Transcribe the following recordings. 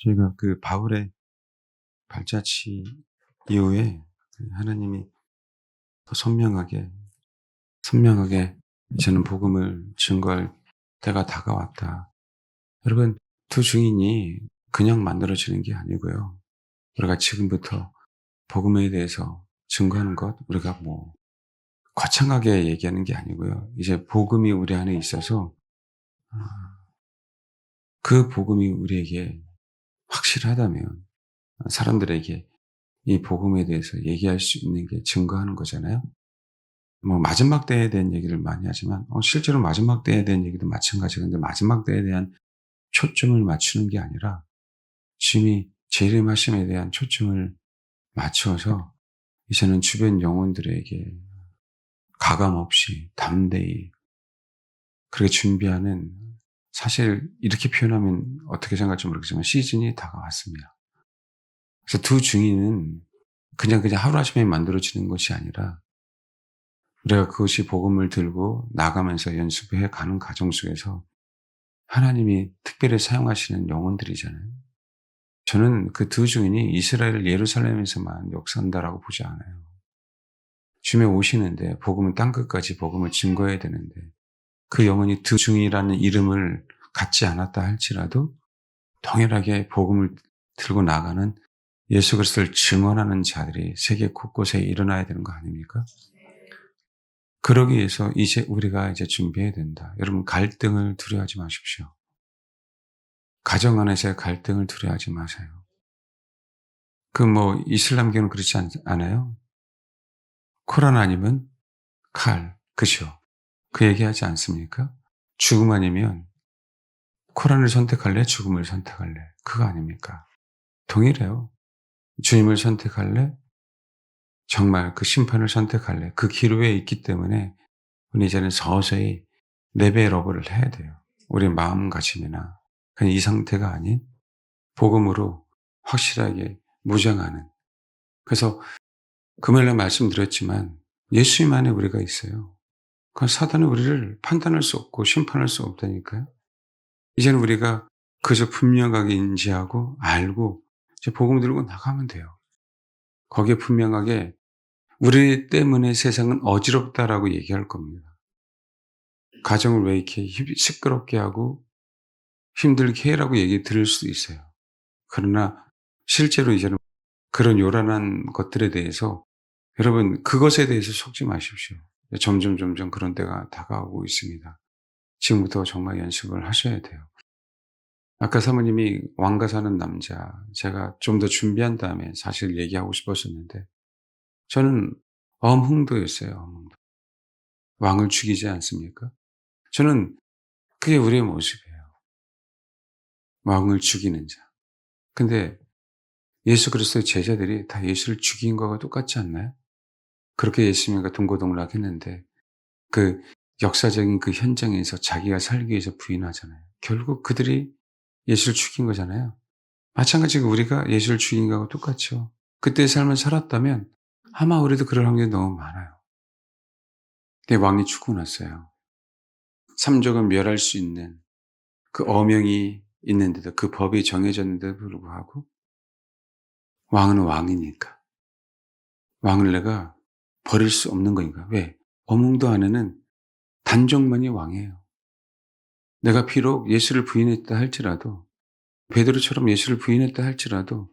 저희가 그 바울의 발자취 이후에 하나님이 더 선명하게 이제는 복음을 증거할 때가 다가왔다. 여러분, 두 증인이 그냥 만들어지는 게 아니고요. 우리가 지금부터 복음에 대해서 증거하는 것, 우리가 거창하게 얘기하는 게 아니고요. 이제 복음이 우리 안에 있어서 아, 그 복음이 우리에게 확실하다면 사람들에게 이 복음에 대해서 얘기할 수 있는 게 증거하는 거잖아요. 마지막 때에 대한 얘기를 많이 하지만 실제로 마지막 때에 대한 얘기도 마찬가지예요. 근데 마지막 때에 대한 초점을 맞추는 게 아니라 주님이 재림하심에 대한 초점을 맞추어서 이제는 주변 영혼들에게 가감 없이 담대히 그렇게 준비하는, 사실 이렇게 표현하면 어떻게 생각할지 모르겠지만 시즌이 다가왔습니다. 그래서 두 증인은 그냥 하루아침에 만들어지는 것이 아니라 우리가 그것이 복음을 들고 나가면서 연습해 가는 과정 속에서 하나님이 특별히 사용하시는 영혼들이잖아요. 저는 그 두 증인이 이스라엘 예루살렘에서만 역사한다라고 보지 않아요. 주님이 오시는데 복음은 땅끝까지 복음을 증거해야 되는데 그 영혼이 두 증인이라는 이름을 갖지 않았다 할지라도 동일하게 복음을 들고 나가는 예수 그리스도를 증언하는 자들이 세계 곳곳에 일어나야 되는 거 아닙니까? 그러기 위해서 우리가 이제 준비해야 된다. 여러분, 갈등을 두려워하지 마십시오. 가정 안에서의 갈등을 두려워하지 마세요. 이슬람교는 그렇지 않아요? 코란 아니면 칼, 그죠? 그 얘기하지 않습니까? 죽음 아니면 코란을 선택할래? 죽음을 선택할래? 그거 아닙니까? 동일해요. 주님을 선택할래? 정말 그 심판을 선택할래? 그 기로에 있기 때문에 우리 이제는 서서히 레벨업을 해야 돼요. 우리 마음가짐이나 그냥 이 상태가 아닌 복음으로 확실하게 무장하는. 그래서 금요일날 말씀드렸지만 예수님 안에 우리가 있어요. 그 사단은 우리를 판단할 수 없고 심판할 수 없다니까요. 이제는 우리가 그저 분명하게 인지하고 알고 이제 복음 들고 나가면 돼요. 거기에 분명하게 우리 때문에 세상은 어지럽다라고 얘기할 겁니다. 가정을 왜 이렇게 시끄럽게 하고 힘들게 해라고 얘기 들을 수도 있어요. 그러나 실제로 이제는 그런 요란한 것들에 대해서 여러분 그것에 대해서 속지 마십시오. 점점 그런 때가 다가오고 있습니다. 지금부터 정말 연습을 하셔야 돼요. 아까 사모님이 왕가 사는 남자, 제가 좀 더 준비한 다음에 사실 얘기하고 싶었었는데 저는 엄흥도였어요. 엄흥도. 왕을 죽이지 않습니까? 저는 그게 우리의 모습이에요. 왕을 죽이는 자. 근데 예수 그리스도의 제자들이 다 예수를 죽인 거와 똑같지 않나요? 그렇게 예수님과 동고동락했는데 그 역사적인 그 현장에서 자기가 살기 위해서 부인하잖아요. 결국 그들이 예수를 죽인 거잖아요. 마찬가지로 우리가 예수를 죽인 거하고 똑같죠. 그때의 삶을 살았다면 아마 우리도 그럴 확률이 너무 많아요. 근데 왕이 죽고 났어요. 삼족을 멸할 수 있는 그 어명이 있는데도, 그 법이 정해졌는데도 불구하고 왕은 왕이니까 왕을 내가 버릴 수 없는 거니까. 왜? 어몽도 안에는 단족만이 왕이에요. 내가 비록 예수를 부인했다 할지라도, 베드로처럼 예수를 부인했다 할지라도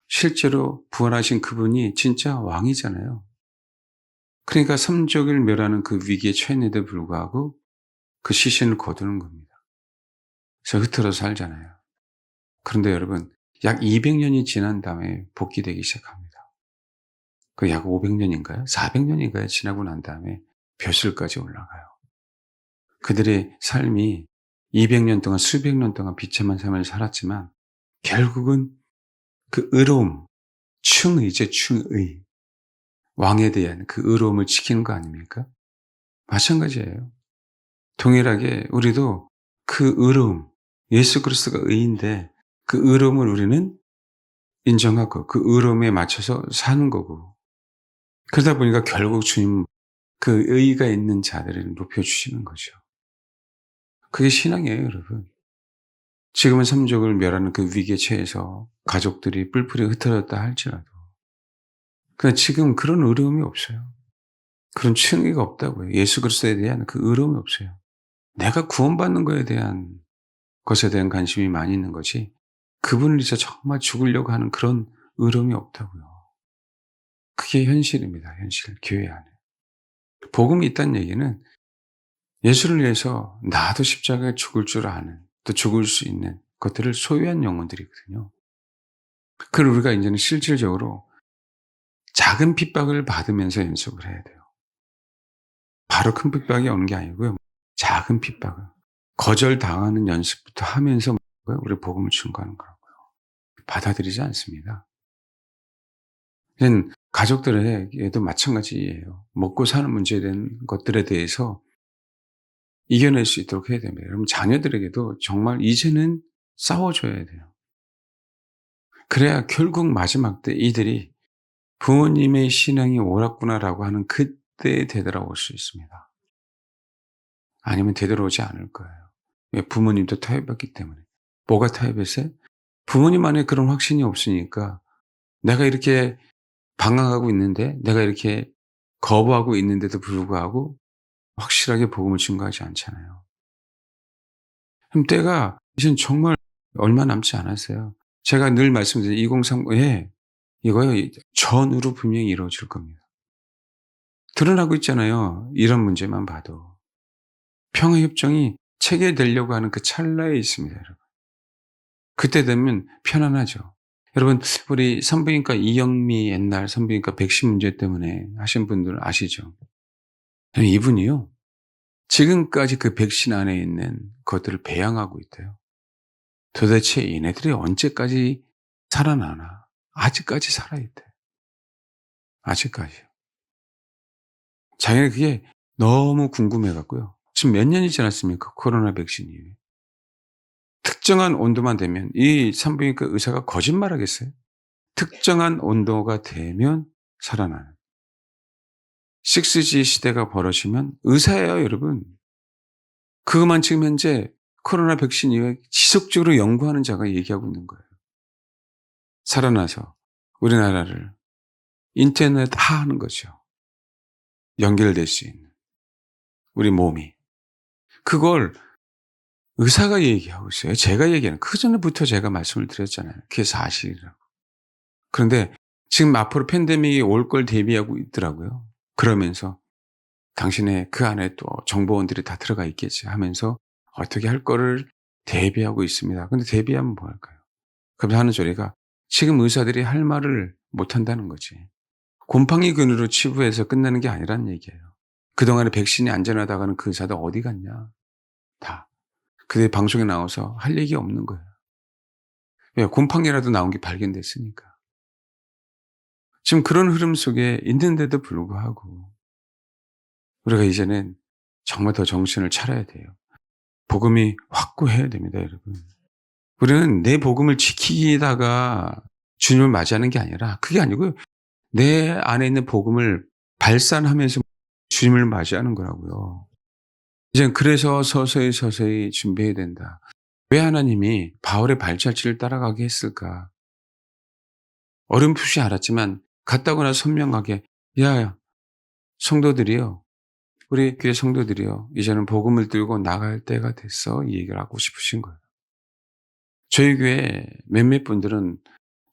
실제로 부활하신 그분이 진짜 왕이잖아요. 그러니까 삼족을 멸하는 그 위기에 처했는데도 불구하고 그 시신을 거두는 겁니다. 그래서 흩어져 살잖아요. 그런데 여러분, 약 200년이 지난 다음에 복귀되기 시작합니다. 그 약 500년인가요? 400년인가요? 지나고 난 다음에 벼슬까지 올라가요. 그들의 삶이 200년 동안, 수백 년 동안 비참한 삶을 살았지만 결국은 그 의로움, 충의죠, 충의. 왕에 대한 그 의로움을 지키는 거 아닙니까? 마찬가지예요. 동일하게 우리도 그 의로움, 예수 그리스도가 의인데 그 의로움을 우리는 인정하고 그 의로움에 맞춰서 사는 거고, 그러다 보니까 결국 주님 그 의의가 있는 자들을 높여주시는 거죠. 그게 신앙이에요, 여러분. 지금은 삼족을 멸하는 그 위기에 처해서 가족들이 뿔뿔이 흩어졌다 할지라도 그러나 지금 그런 어려움이 없어요. 그런 충의가 없다고요. 예수 그리스도에 대한 그 어려움이 없어요. 내가 구원받는 거에 대한 것에 대한 관심이 많이 있는 거지 그분을 위해서 정말 죽으려고 하는 그런 어려움이 없다고요. 그게 현실입니다. 현실. 교회 안에. 복음이 있다는 얘기는 예수를 위해서 나도 십자가에 죽을 줄 아는 또 죽을 수 있는 것들을 소유한 영혼들이거든요. 그걸 우리가 이제는 실질적으로 작은 핍박을 받으면서 연습을 해야 돼요. 바로 큰 핍박이 오는 게 아니고요. 작은 핍박을 거절당하는 연습부터 하면서 우리 복음을 증거하는 거라고요. 받아들이지 않습니다. 가족들에게도 마찬가지예요. 먹고 사는 문제에 대한 것들에 대해서 이겨낼 수 있도록 해야 됩니다. 여러분 자녀들에게도 정말 이제는 싸워줘야 돼요. 그래야 결국 마지막 때 이들이 부모님의 신앙이 옳았구나라고 하는 그때에 되돌아올 수 있습니다. 아니면 되돌아오지 않을 거예요. 왜? 부모님도 타협했기 때문에. 뭐가 타협했어요? 부모님 안에 그런 확신이 없으니까 내가 이렇게 방황하고 있는데 내가 이렇게 거부하고 있는데도 불구하고 확실하게 복음을 증거하지 않잖아요. 그럼 때가 이젠 정말 얼마 남지 않았어요. 제가 늘 말씀드린 2030에 이거요 전으로 분명히 이루어질 겁니다. 드러나고 있잖아요. 이런 문제만 봐도. 평화협정이 체결되려고 하는 그 찰나에 있습니다, 여러분. 그때 되면 편안하죠. 여러분, 우리 산부인과 이영미 옛날 산부인과 백신 문제 때문에 하신 분들 아시죠? 이분이요. 지금까지 그 백신 안에 있는 것들을 배양하고 있대요. 도대체 얘네들이 언제까지 살아나나? 아직까지 살아있대. 아직까지요. 자기는 그게 너무 궁금해 갖고요. 지금 몇 년이 지났습니까? 코로나 백신 이후에. 특정한 온도만 되면 이 산부인과 의사가 거짓말하겠어요? 특정한 온도가 되면 살아나는. 6G 시대가 벌어지면 의사예요, 여러분. 그것만 지금 현재 코로나 백신 이후에 지속적으로 연구하는 자가 얘기하고 있는 거예요. 살아나서 우리나라를 인터넷 하는 거죠. 연결될 수 있는 우리 몸이. 그걸 의사가 얘기하고 있어요. 제가 얘기하는 그전부터 제가 말씀을 드렸잖아요. 그게 사실이라고. 그런데 지금 앞으로 팬데믹이 올 걸 대비하고 있더라고요. 그러면서 당신의 그 안에 또 정보원들이 다 들어가 있겠지 하면서 어떻게 할 거를 대비하고 있습니다. 근데 대비하면 뭐 할까요? 그러면서 하는 소리가 지금 의사들이 할 말을 못 한다는 거지. 곰팡이 균으로 치부해서 끝나는 게 아니라는 얘기예요. 그동안에 백신이 안전하다가는 그 의사들 어디 갔냐. 다. 그들 방송에 나와서 할 얘기 없는 거예요. 왜? 곰팡이라도 나온 게 발견됐으니까. 지금 그런 흐름 속에 있는데도 불구하고 우리가 이제는 정말 더 정신을 차려야 돼요. 복음이 확고해야 됩니다, 여러분. 우리는 내 복음을 지키다가 주님을 맞이하는 게 아니라 그게 아니고요. 내 안에 있는 복음을 발산하면서 주님을 맞이하는 거라고요. 이젠 그래서 서서히 준비해야 된다. 왜 하나님이 바울의 발자취를 따라가게 했을까? 어렴풋이 알았지만 갔다고 나서 선명하게 야 성도들이요. 우리 교회 성도들이요. 이제는 복음을 들고 나갈 때가 됐어. 이 얘기를 하고 싶으신 거예요. 저희 교회 몇몇 분들은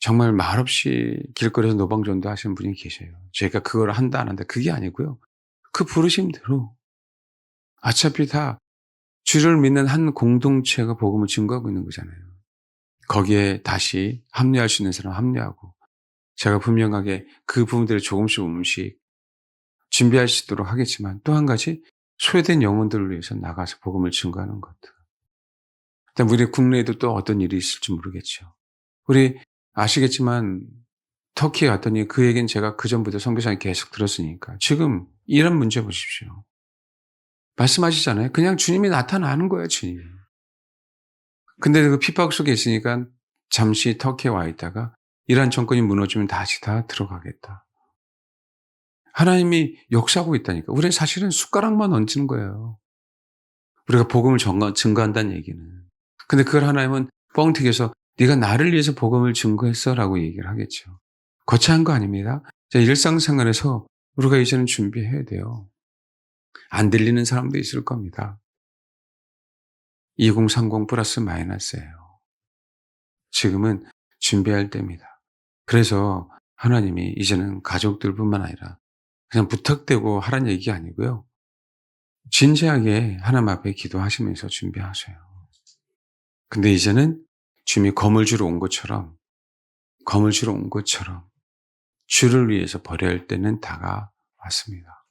정말 말없이 길거리에서 노방전도 하시는 분이 계셔요. 제가 그걸 한다 안 한다 그게 아니고요. 그 부르심대로 어차피 다 주를 믿는 한 공동체가 복음을 증거하고 있는 거잖아요. 거기에 다시 합류할 수 있는 사람 합류하고 제가 분명하게 그 부분들을 조금씩 준비할 수 있도록 하겠지만 또 한 가지 소외된 영혼들을 위해서 나가서 복음을 증거하는 것. 그다음 우리 국내에도 또 어떤 일이 있을지 모르겠죠. 우리 아시겠지만 터키에 갔더니 그 얘기는 제가 그전부터 선교사님 계속 들었으니까 지금 이런 문제 보십시오. 말씀하시잖아요. 그냥 주님이 나타나는 거예요, 주님이. 근데 그 핍박 속에 있으니까 잠시 터키에 와 있다가 이란 정권이 무너지면 다시 다 들어가겠다. 하나님이 역사하고 있다니까. 우리는 사실은 숟가락만 얹는 거예요. 우리가 복음을 증거한다는 얘기는. 근데 그걸 하나님은 뻥튀기해서 네가 나를 위해서 복음을 증거했어라고 얘기를 하겠죠. 거창한 거 아닙니다. 일상생활에서 우리가 이제는 준비해야 돼요. 안 들리는 사람도 있을 겁니다. 2030 플러스 마이너스예요. 지금은 준비할 때입니다. 그래서 하나님이 이제는 가족들뿐만 아니라 그냥 부탁되고 하라는 얘기가 아니고요. 진지하게 하나님 앞에 기도하시면서 준비하세요. 근데 이제는 주님이 검을 주러 온 것처럼 주를 위해서 버려야 할 때는 다가왔습니다.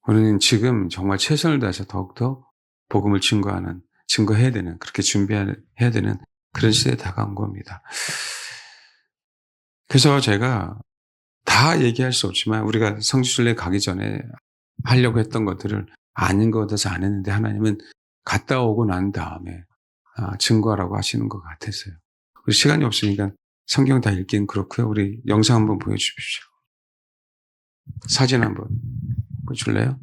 우리는 지금 정말 최선을 다해서 더욱더 복음을 증거해야 되는, 그렇게 준비해야 되는 그런 시대에 다가온 겁니다. 그래서 제가 다 얘기할 수 없지만 우리가 성지순례 가기 전에 하려고 했던 것들을 아닌 것 같아서 안 했는데 하나님은 갔다 오고 난 다음에 증거하라고 하시는 것 같았어요. 우리 시간이 없으니까 성경 다 읽기는 그렇고요. 우리 영상 한번 보여주십시오. 사진 한번 보여줄래요?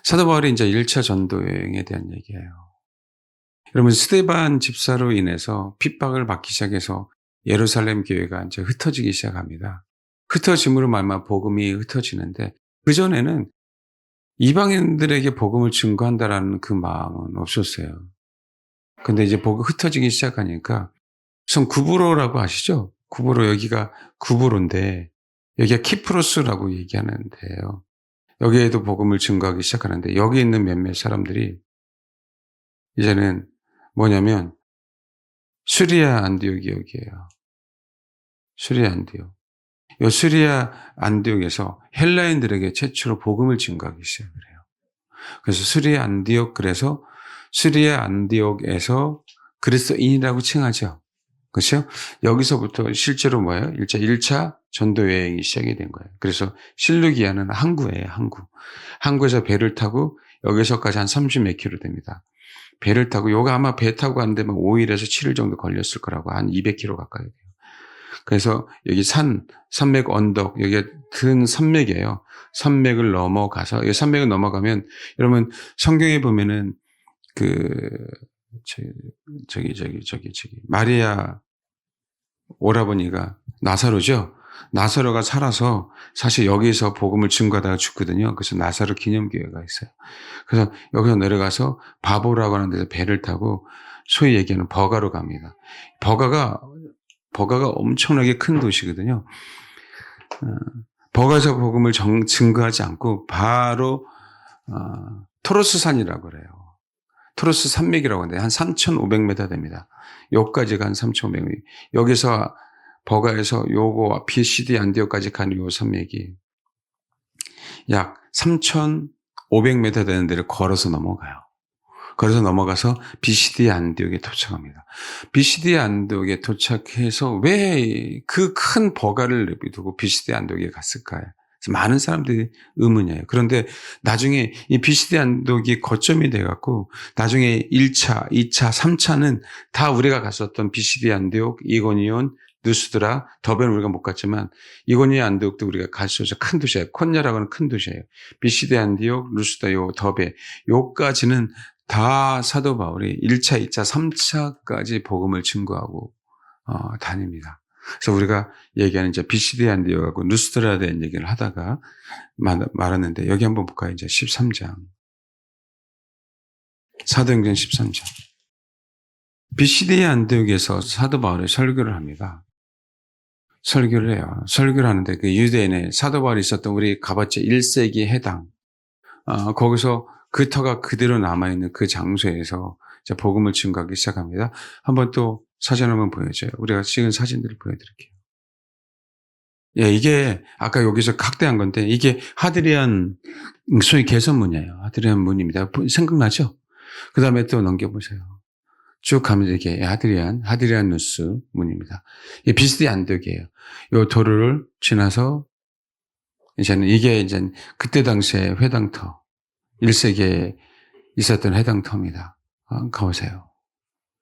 사도 바울이 이제 1차 전도 여행에 대한 얘기예요. 여러분, 스데반 집사로 인해서 핍박을 받기 시작해서 예루살렘 교회가 이제 흩어지기 시작합니다. 흩어짐으로 말미암아 복음이 흩어지는데 그전에는 이방인들에게 복음을 증거한다라는 그 마음은 없었어요. 근데 이제 복음이 흩어지기 시작하니까 우선 구브로라고 아시죠? 구브로, 여기가 구브로인데 여기가 키프로스라고 얘기하는데요. 여기에도 복음을 증거하기 시작하는데 여기 있는 몇몇 사람들이 이제는 뭐냐면 수리아 안디옥이에요. 수리아 안디옥. 이 수리아 안디옥에서 헬라인들에게 최초로 복음을 증거하기 시작을 해요. 그래서 그래서 수리아 안디옥에서 그리스도인이라고 칭하죠. 그렇죠? 여기서부터 실제로 뭐예요? 1차 전도 여행이 시작이 된 거예요. 그래서 실루기아는 항구예요, 항구. 항구에서 배를 타고 여기서까지 한 30몇 킬로 됩니다. 배를 타고, 요거 아마 배 타고 가는 데만 5일에서 7일 정도 걸렸을 거라고, 한 200km 가까이 돼요. 그래서 여기 산맥 언덕, 여기가 큰 산맥이에요. 산맥을 넘어가서, 이 산맥을 넘어가면, 여러분, 성경에 보면은, 마리아 오라버니가 나사로죠? 나사로가 살아서 사실 여기서 복음을 증거하다가 죽거든요. 그래서 나사로 기념교회가 있어요. 그래서 여기서 내려가서 바보라고 하는 데서 배를 타고 소위 얘기하는 버가로 갑니다. 버가가 엄청나게 큰 도시거든요. 버가에서 복음을 증거하지 않고 바로 토로스 산이라고 그래요. 토로스 산맥이라고 하는데 한 3,500m 됩니다. 여기까지가 한 3,500m. 여기서 버가에서 요거 BCD 안디옥까지 가는 요 산맥이 약 3,500m 되는 데를 걸어서 넘어가요. 걸어서 넘어가서 BCD 안디옥에 도착합니다. BCD 안디옥에 도착해서 왜 그 큰 버가를 내비두고 BCD 안디옥에 갔을까요? 많은 사람들이 의문이에요. 그런데 나중에 이 BCD 안디옥이 거점이 돼갖고 나중에 1차, 2차, 3차는 다 우리가 갔었던 BCD 안디옥, 이고니온, 누스드라, 더베는 우리가 못 갔지만 이고니온 안디옥도 우리가 갈 수 있어서 큰 도시예요. 콘야라고 하는 큰 도시예요. BCD 안디옥, 누스드라, 요 더베, 요까지는 다 사도 바울이 1차, 2차, 3차까지 복음을 증거하고 다닙니다. 그래서 우리가 얘기하는 이제 BCD 안디옥하고 누스드라에 대한 얘기를 하다가 말았는데 여기 한번 볼까요? 이제 13장. 사도행전 13장. BCD 안디옥에서 사도 바울이 설교를 합니다. 설교를 해요. 설교를 하는데 그 유대인의 사도 바울이 있었던 우리 가봤자 1세기 해당. 거기서 그 터가 그대로 남아있는 그 장소에서 이제 복음을 증거하기 시작합니다. 한번 또 사진 한번 보여줘요. 우리가 찍은 사진들을 보여드릴게요. 예, 이게 아까 여기서 확대한 건데 이게 하드리안 소위 개선문이에요. 하드리안 문입니다. 생각나죠? 그 다음에 또 넘겨보세요. 쭉 가면 이게 하드리안 누스 문입니다. 이 BCD 안디옥이에요. 이 도로를 지나서 이제는 이게 이제 그때 당시에 회당터 1세기에 있었던 해당터입니다. 가보세요.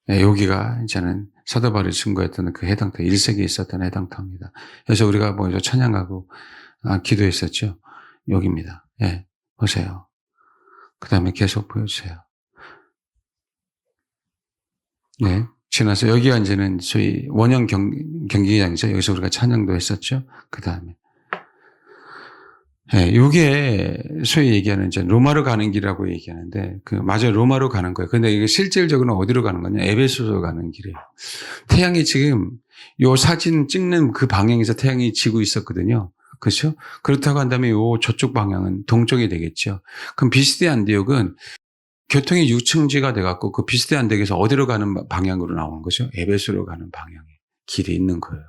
네, 여기가 이제는 사도 바울이 증거했던 그 해당터, 1세기에 있었던 해당터입니다. 그래서 우리가 먼저 찬양하고 기도했었죠. 여기입니다. 예, 네, 보세요. 그 다음에 계속 보여주세요. 네. 지나서 여기가 이제는 소위 원형 경기장이죠. 여기서 우리가 찬양도 했었죠. 그다음에 예, 요게 소위 얘기하는 이제 로마로 가는 길이라고 얘기하는데 맞아요. 로마로 가는 거예요. 근데 이게 실질적으로는 어디로 가는 거냐? 에베소로 가는 길이에요. 태양이 지금 요 사진 찍는 그 방향에서 태양이 지고 있었거든요. 그렇죠? 그렇다고 한다면 요 저쪽 방향은 동쪽이 되겠죠. 그럼 비스디 안디옥은 교통이 유층지가 돼 갖고 그 비스디 안디옥에서 어디로 가는 방향으로 나오는 거죠? 에베소로 가는 방향에 길이 있는 거예요.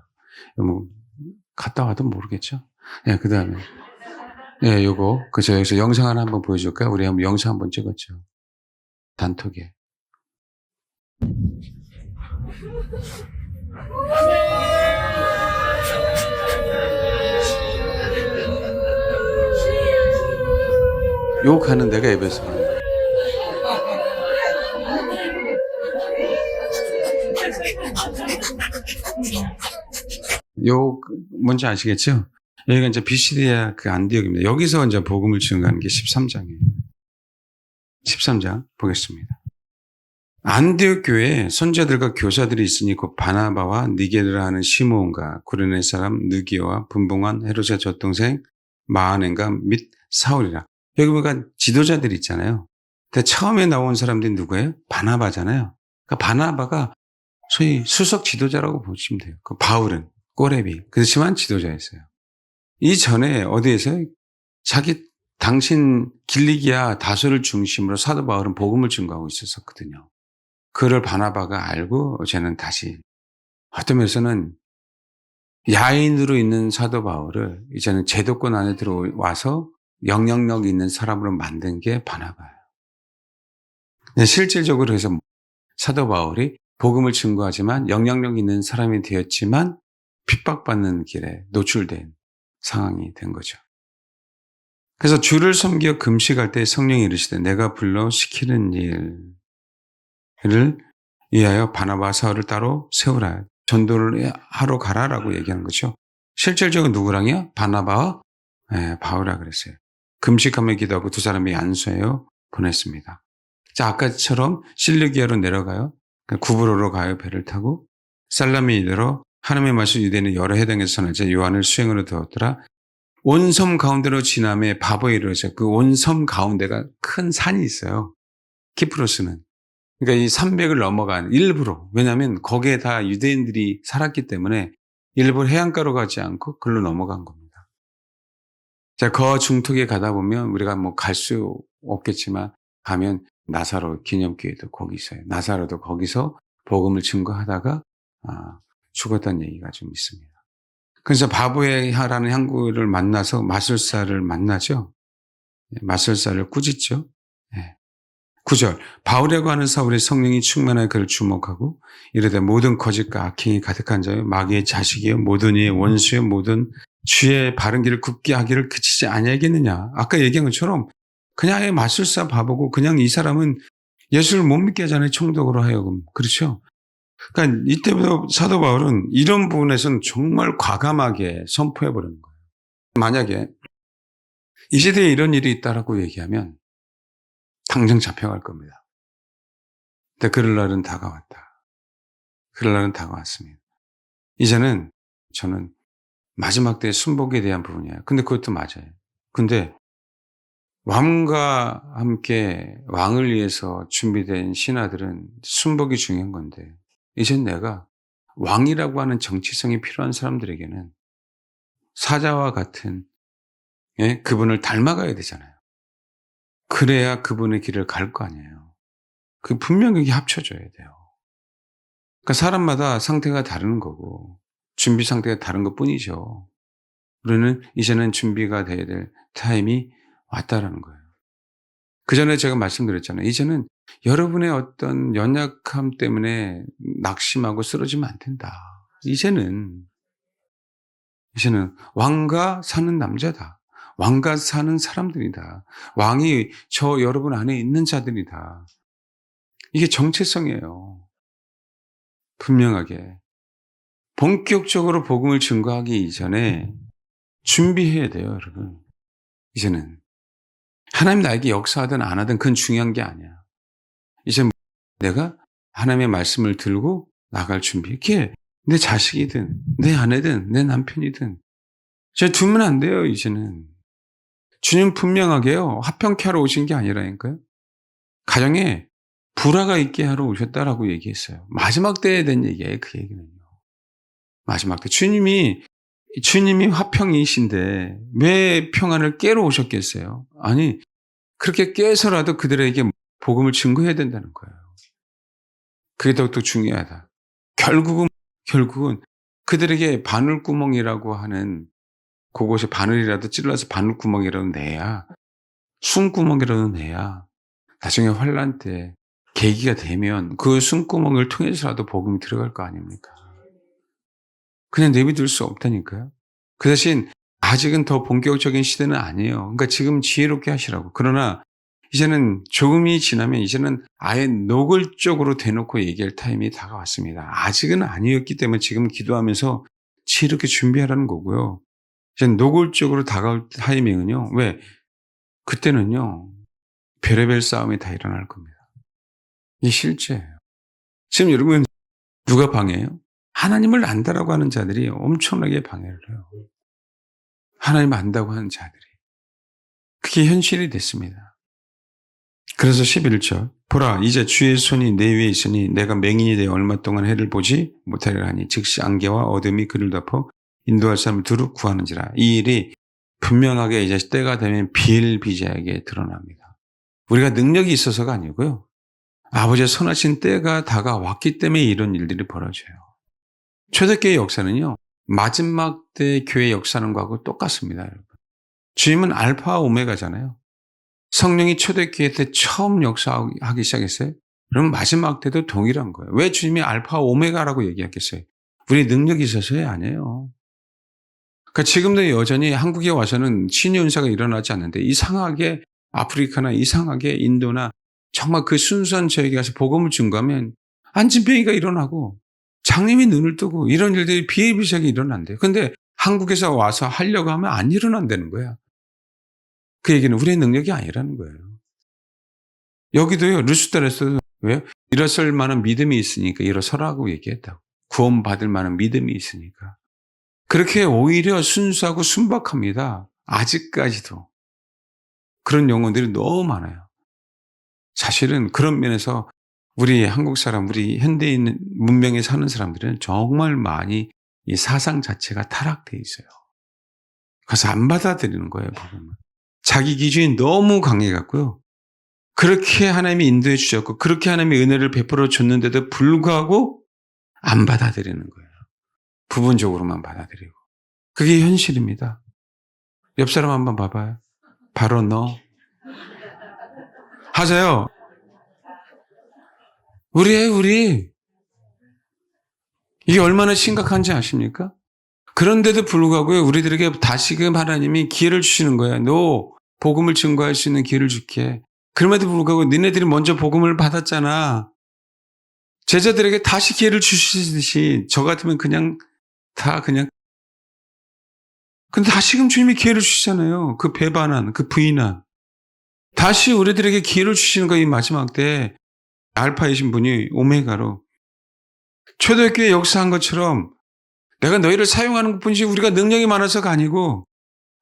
뭐 갔다 와도 모르겠죠. 예, 그다음에 예, 요거 그죠. 여기서 영상 하나 한번 보여줄까요? 우리 한번 영상 한번 찍었죠. 단톡에. 요 가는 데가 에베소. 뭔지 아시겠죠? 여기가 이제 비시디아 그 안디옥입니다. 여기서 이제 복음을 증거하는 게 13장이에요. 13장 보겠습니다. 안디옥 교회에 선자들과 교사들이 있으니 곧 바나바와 니게르라 하는 시므온과 구레네 사람 느기오와 분봉한 헤롯의 젖동생 마아넨과 및 사울이라. 여기 보니까 지도자들이 있잖아요. 근데 처음에 나온 사람들이 누구예요? 바나바잖아요. 그러니까 바나바가 소위 수석 지도자라고 보시면 돼요. 그 바울은 꼬레비 그렇지만 지도자였어요. 이전에 어디에서 당신 길리기아 다소를 중심으로 사도 바울은 복음을 증거하고 있었거든요. 그를 바나바가 알고 쟤는 다시 어떤 면에서는 야인으로 있는 사도 바울을 이제는 제도권 안에 들어와서 영향력 있는 사람으로 만든 게 바나바예요. 실질적으로 해서 사도 바울이 복음을 증거하지만 영향력 있는 사람이 되었지만 핍박받는 길에 노출된 상황이 된 거죠. 그래서 주를 섬겨 금식할 때 성령이 이르시되 내가 불러 시키는 일을 위하여 바나바 사울을 따로 세우라. 전도를 하러 가라라고 얘기하는 거죠. 실질적으로 누구랑요? 바나바와 바울이라 그랬어요. 금식하며 기도하고 두 사람이 안수하여 보냈습니다. 자, 아까처럼 실르기아로 내려가요. 구브로로 가요. 배를 타고 살라미에 이르러 하나님의 말씀 유대인의 여러 해당에서 선하자 요한을 수행으로 두었더라. 온 섬 가운데로 지남에 바보에 이르러서 그 온 섬 가운데가 큰 산이 있어요. 키프로스는. 그러니까 이 산맥을 넘어간 일부러. 왜냐하면 거기에 다 유대인들이 살았기 때문에 일부러 해안가로 가지 않고 글로 넘어간 겁니다. 자, 그 중턱에 가다 보면 우리가 뭐 갈 수 없겠지만 가면 나사로 기념교회도 거기 있어요. 나사로도 거기서 복음을 증거하다가 죽었다는 얘기가 좀 있습니다. 그래서 바보에라는 향구를 만나서 마술사를 만나죠. 마술사를 꾸짖죠. 9절 바울이라고 하는 사울이 성령이 충만하여 그를 주목하고 이르되 모든 거짓과 악행이 가득한 자여 마귀의 자식이여 모든 이의 원수여 모든 주의 바른 길을 굽게 하기를 그치지 아니하겠느냐. 아까 얘기한 것처럼 그냥 마술사 바보고 그냥 이 사람은 예수를 못 믿게 하잖아요. 총독으로 하여금. 그렇죠? 그러니까 이때부터 사도 바울은 이런 부분에서는 정말 과감하게 선포해버리는 거예요. 만약에 이 시대에 이런 일이 있다라고 얘기하면 당장 잡혀갈 겁니다. 근데 그럴 날은 다가왔다. 그럴 날은 다가왔습니다. 이제는 저는 마지막 때의 순복에 대한 부분이에요. 근데 그것도 맞아요. 근데 왕과 함께 왕을 위해서 준비된 신하들은 순복이 중요한 건데 이젠 내가 왕이라고 하는 정치성이 필요한 사람들에게는 사자와 같은 그분을 닮아가야 되잖아요. 그래야 그분의 길을 갈 거 아니에요. 그 분명히 합쳐져야 돼요. 그러니까 사람마다 상태가 다른 거고 준비 상태가 다른 것 뿐이죠. 우리는 이제는 준비가 돼야 될 타임이 왔다라는 거예요. 그 전에 제가 말씀드렸잖아요. 이제는 여러분의 어떤 연약함 때문에 낙심하고 쓰러지면 안 된다. 이제는 왕과 사는 남자다. 왕과 사는 사람들이다. 왕이 저 여러분 안에 있는 자들이다. 이게 정체성이에요. 분명하게. 본격적으로 복음을 증거하기 이전에 준비해야 돼요, 여러분. 이제는. 하나님 나에게 역사하든 안 하든 그건 중요한 게 아니야. 이제 내가 하나님의 말씀을 들고 나갈 준비. 그게 내 자식이든 내 아내든 내 남편이든 제가 두면 안 돼요 이제는. 주님 분명하게요. 화평케 하러 오신 게 아니라니까요. 가정에 불화가 있게 하러 오셨다라고 얘기했어요. 마지막 때에 대한 얘기예요. 그 얘기는요. 마지막 때 주님이 화평이신데 왜 평안을 깨러 오셨겠어요? 아니 그렇게 깨서라도 그들에게 복음을 증거해야 된다는 거예요. 그게 더욱더 중요하다. 결국은 그들에게 바늘구멍이라고 하는 그곳에 바늘이라도 찔러서 바늘구멍이라도 내야 숨구멍이라도 내야 나중에 환난 때 계기가 되면 그 숨구멍을 통해서라도 복음이 들어갈 거 아닙니까? 그냥 내비둘 수 없다니까요. 그 대신 아직은 더 본격적인 시대는 아니에요. 그러니까 지금 지혜롭게 하시라고. 그러나 이제는 조금이 지나면 이제는 아예 노골적으로 대놓고 얘기할 타임이 다가왔습니다. 아직은 아니었기 때문에 지금 기도하면서 지혜롭게 준비하라는 거고요. 이제 노골적으로 다가올 타이밍은요. 왜? 그때는요. 별의별 싸움이 다 일어날 겁니다. 이게 실제예요. 지금 여러분 누가 방해해요? 하나님을 안다라고 하는 자들이 엄청나게 방해를 해요. 하나님 안다고 하는 자들이. 그게 현실이 됐습니다. 그래서 11절 보라 이제 주의 손이 내 위에 있으니 내가 맹인이 되어 얼마 동안 해를 보지 못하리라 하니 즉시 안개와 어둠이 그를 덮어 인도할 사람을 두루 구하는지라. 이 일이 분명하게 이제 때가 되면 비일비재하게 드러납니다. 우리가 능력이 있어서가 아니고요. 아버지의 선하신 때가 다가왔기 때문에 이런 일들이 벌어져요. 초대교회 역사는요. 마지막 때 교회 역사는 거하고 똑같습니다. 여러분. 주님은 알파와 오메가잖아요. 성령이 초대교회 때 처음 역사하기 시작했어요. 그럼 마지막 때도 동일한 거예요. 왜 주님이 알파와 오메가라고 얘기했겠어요? 우리 능력이 있어서야 아니에요. 그러니까 지금도 여전히 한국에 와서는 신의 은사가 일어나지 않는데 이상하게 아프리카나 이상하게 인도나 정말 그 순수한 저에게 가서 복음을 증거하면 안진병이가 일어나고 장님이 눈을 뜨고 이런 일들이 비일비재하게 일어난대요. 근데 한국에서 와서 하려고 하면 안 일어난다는 거야. 그 얘기는 우리의 능력이 아니라는 거예요. 여기도요, 루스달에서도 왜요? 일어설 만한 믿음이 있으니까 일어서라고 얘기했다고. 구원받을 만한 믿음이 있으니까. 그렇게 오히려 순수하고 순박합니다. 아직까지도. 그런 영혼들이 너무 많아요. 사실은 그런 면에서 우리 한국 사람, 우리 현대인 문명에 사는 사람들은 정말 많이 이 사상 자체가 타락되어 있어요. 그래서 안 받아들이는 거예요, 복음을. 자기 기준이 너무 강해갖고요. 그렇게 하나님이 인도해 주셨고, 그렇게 하나님이 은혜를 베풀어 줬는데도 불구하고 안 받아들이는 거예요. 부분적으로만 받아들이고. 그게 현실입니다. 옆 사람 한번 봐봐요. 바로 너. 하세요. 우리. 이게 얼마나 심각한지 아십니까? 그런데도 불구하고 우리들에게 다시금 하나님이 기회를 주시는 거예요. 너 복음을 증거할 수 있는 기회를 줄게. 그럼에도 불구하고 니네들이 먼저 복음을 받았잖아. 제자들에게 다시 기회를 주시듯이 저 같으면 그냥 근데 다시금 주님이 기회를 주시잖아요. 그 배반한, 그 부인한. 다시 우리들에게 기회를 주시는 거예요. 이 마지막 때 알파이신 분이 오메가로 초대교회 역사한 것처럼 내가 너희를 사용하는 것뿐이지 우리가 능력이 많아서가 아니고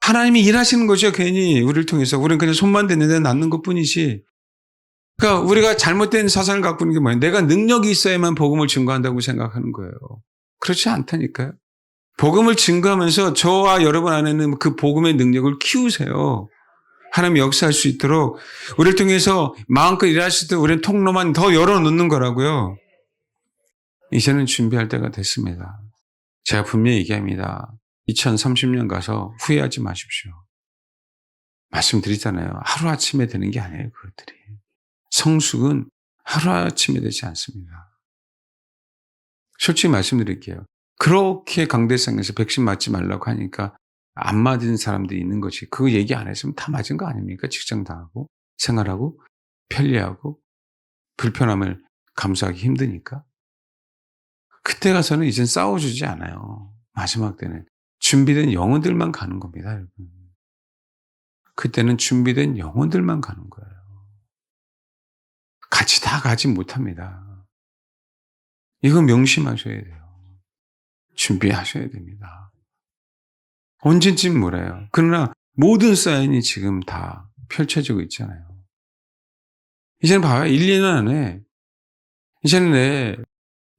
하나님이 일하시는 거죠. 괜히 우리를 통해서. 우리는 그냥 손만 대는데 낫는 것뿐이지. 그러니까 우리가 잘못된 사상을 갖고 있는 게 뭐예요? 내가 능력이 있어야만 복음을 증거한다고 생각하는 거예요. 그렇지 않다니까요. 복음을 증거하면서 저와 여러분 안에는 그 복음의 능력을 키우세요. 하나님이 역사할 수 있도록 우리를 통해서 마음껏 일할 수 있도록 우리는 통로만 더 열어놓는 거라고요. 이제는 준비할 때가 됐습니다. 제가 분명히 얘기합니다. 2030년 가서 후회하지 마십시오. 말씀드리잖아요. 하루아침에 되는 게 아니에요. 그것들이. 성숙은 하루아침에 되지 않습니다. 솔직히 말씀드릴게요. 그렇게 강대상에서 백신 맞지 말라고 하니까 안 맞은 사람들이 있는 것이 그 얘기 안 했으면 다 맞은 거 아닙니까? 직장 다하고 생활하고 편리하고 불편함을 감수하기 힘드니까. 그때 가서는 이젠 싸워주지 않아요. 마지막 때는. 준비된 영혼들만 가는 겁니다, 여러분. 그때는 준비된 영혼들만 가는 거예요. 같이 다 가지 못합니다. 이거 명심하셔야 돼요. 준비하셔야 됩니다. 언제쯤 몰라요. 그러나 모든 사인이 지금 다 펼쳐지고 있잖아요. 이제는 봐요. 1, 2년 안에 이제는 내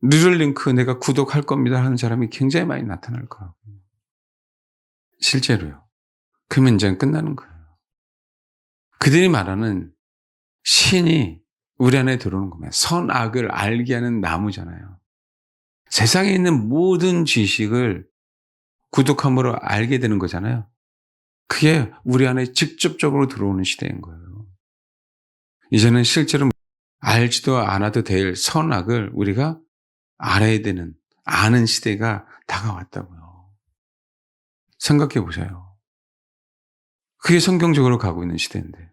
뉴럴링크 내가 구독할 겁니다 하는 사람이 굉장히 많이 나타날 거라고. 실제로요. 그러면 이제는 끝나는 거예요. 그들이 말하는 신이 우리 안에 들어오는 겁니다. 선악을 알게 하는 나무잖아요. 세상에 있는 모든 지식을 구독함으로 알게 되는 거잖아요. 그게 우리 안에 직접적으로 들어오는 시대인 거예요. 이제는 실제로 알지도 않아도 될 선악을 우리가 알아야 되는, 아는 시대가 다가왔다고요. 생각해 보세요. 그게 성경적으로 가고 있는 시대인데.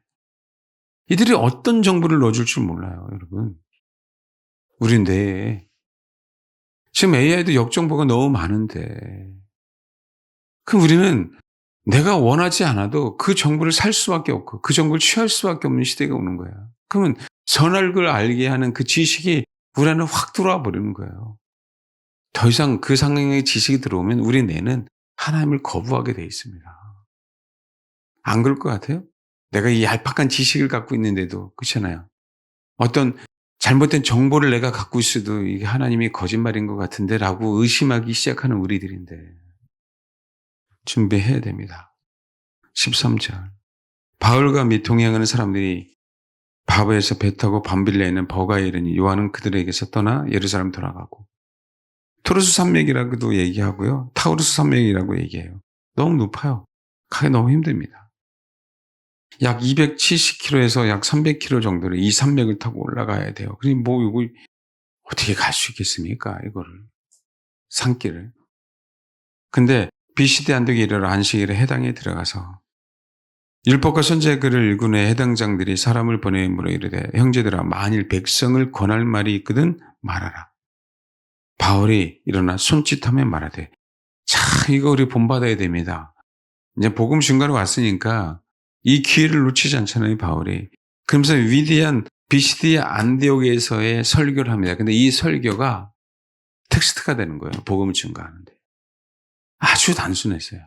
이들이 어떤 정보를 넣어줄 줄 몰라요, 여러분. 우리 뇌에. 지금 AI도 역정보가 너무 많은데. 그럼 우리는 내가 원하지 않아도 그 정보를 살 수밖에 없고 그 정보를 취할 수밖에 없는 시대가 오는 거예요. 그러면 선악을 알게 하는 그 지식이 우리 안에 확 들어와 버리는 거예요. 더 이상 그 상황의 지식이 들어오면 우리 뇌는 하나님을 거부하게 돼 있습니다. 안 그럴 것 같아요? 내가 이 얄팍한 지식을 갖고 있는데도 그렇잖아요. 어떤 잘못된 정보를 내가 갖고 있어도 이게 하나님이 거짓말인 것 같은데 라고 의심하기 시작하는 우리들인데 준비해야 됩니다. 13절. 바울과 및 동행하는 사람들이 바보에서 배 타고 밤빌레에 있는 버가에 이르니 요한은 그들에게서 떠나 예루살렘 돌아가고 토르스 산맥이라고도 얘기하고요. 타우루스 산맥이라고 얘기해요. 너무 높아요. 가기 너무 힘듭니다. 약 270km에서 약 300km 정도를 이 산맥을 타고 올라가야 돼요. 그러니 뭐 이거 어떻게 갈 수 있겠습니까? 이거를. 산길을. 근데 BCD 안독에 이르러 안식일에 해당에 들어가서 율법과 선지의 글을 읽은 후에 해당 장들이 사람을 보내므로 이르되 형제들아 만일 백성을 권할 말이 있거든 말하라. 바울이 일어나 손짓하며 말하되 자 이거 우리 본받아야 됩니다. 이제 복음 중간에 왔으니까 이 기회를 놓치지 않잖아요 바울이. 그러면서 위대한 BCD 안디옥에서의 설교를 합니다. 근데 이 설교가 텍스트가 되는 거예요. 복음을 증거하는데. 아주 단순했어요.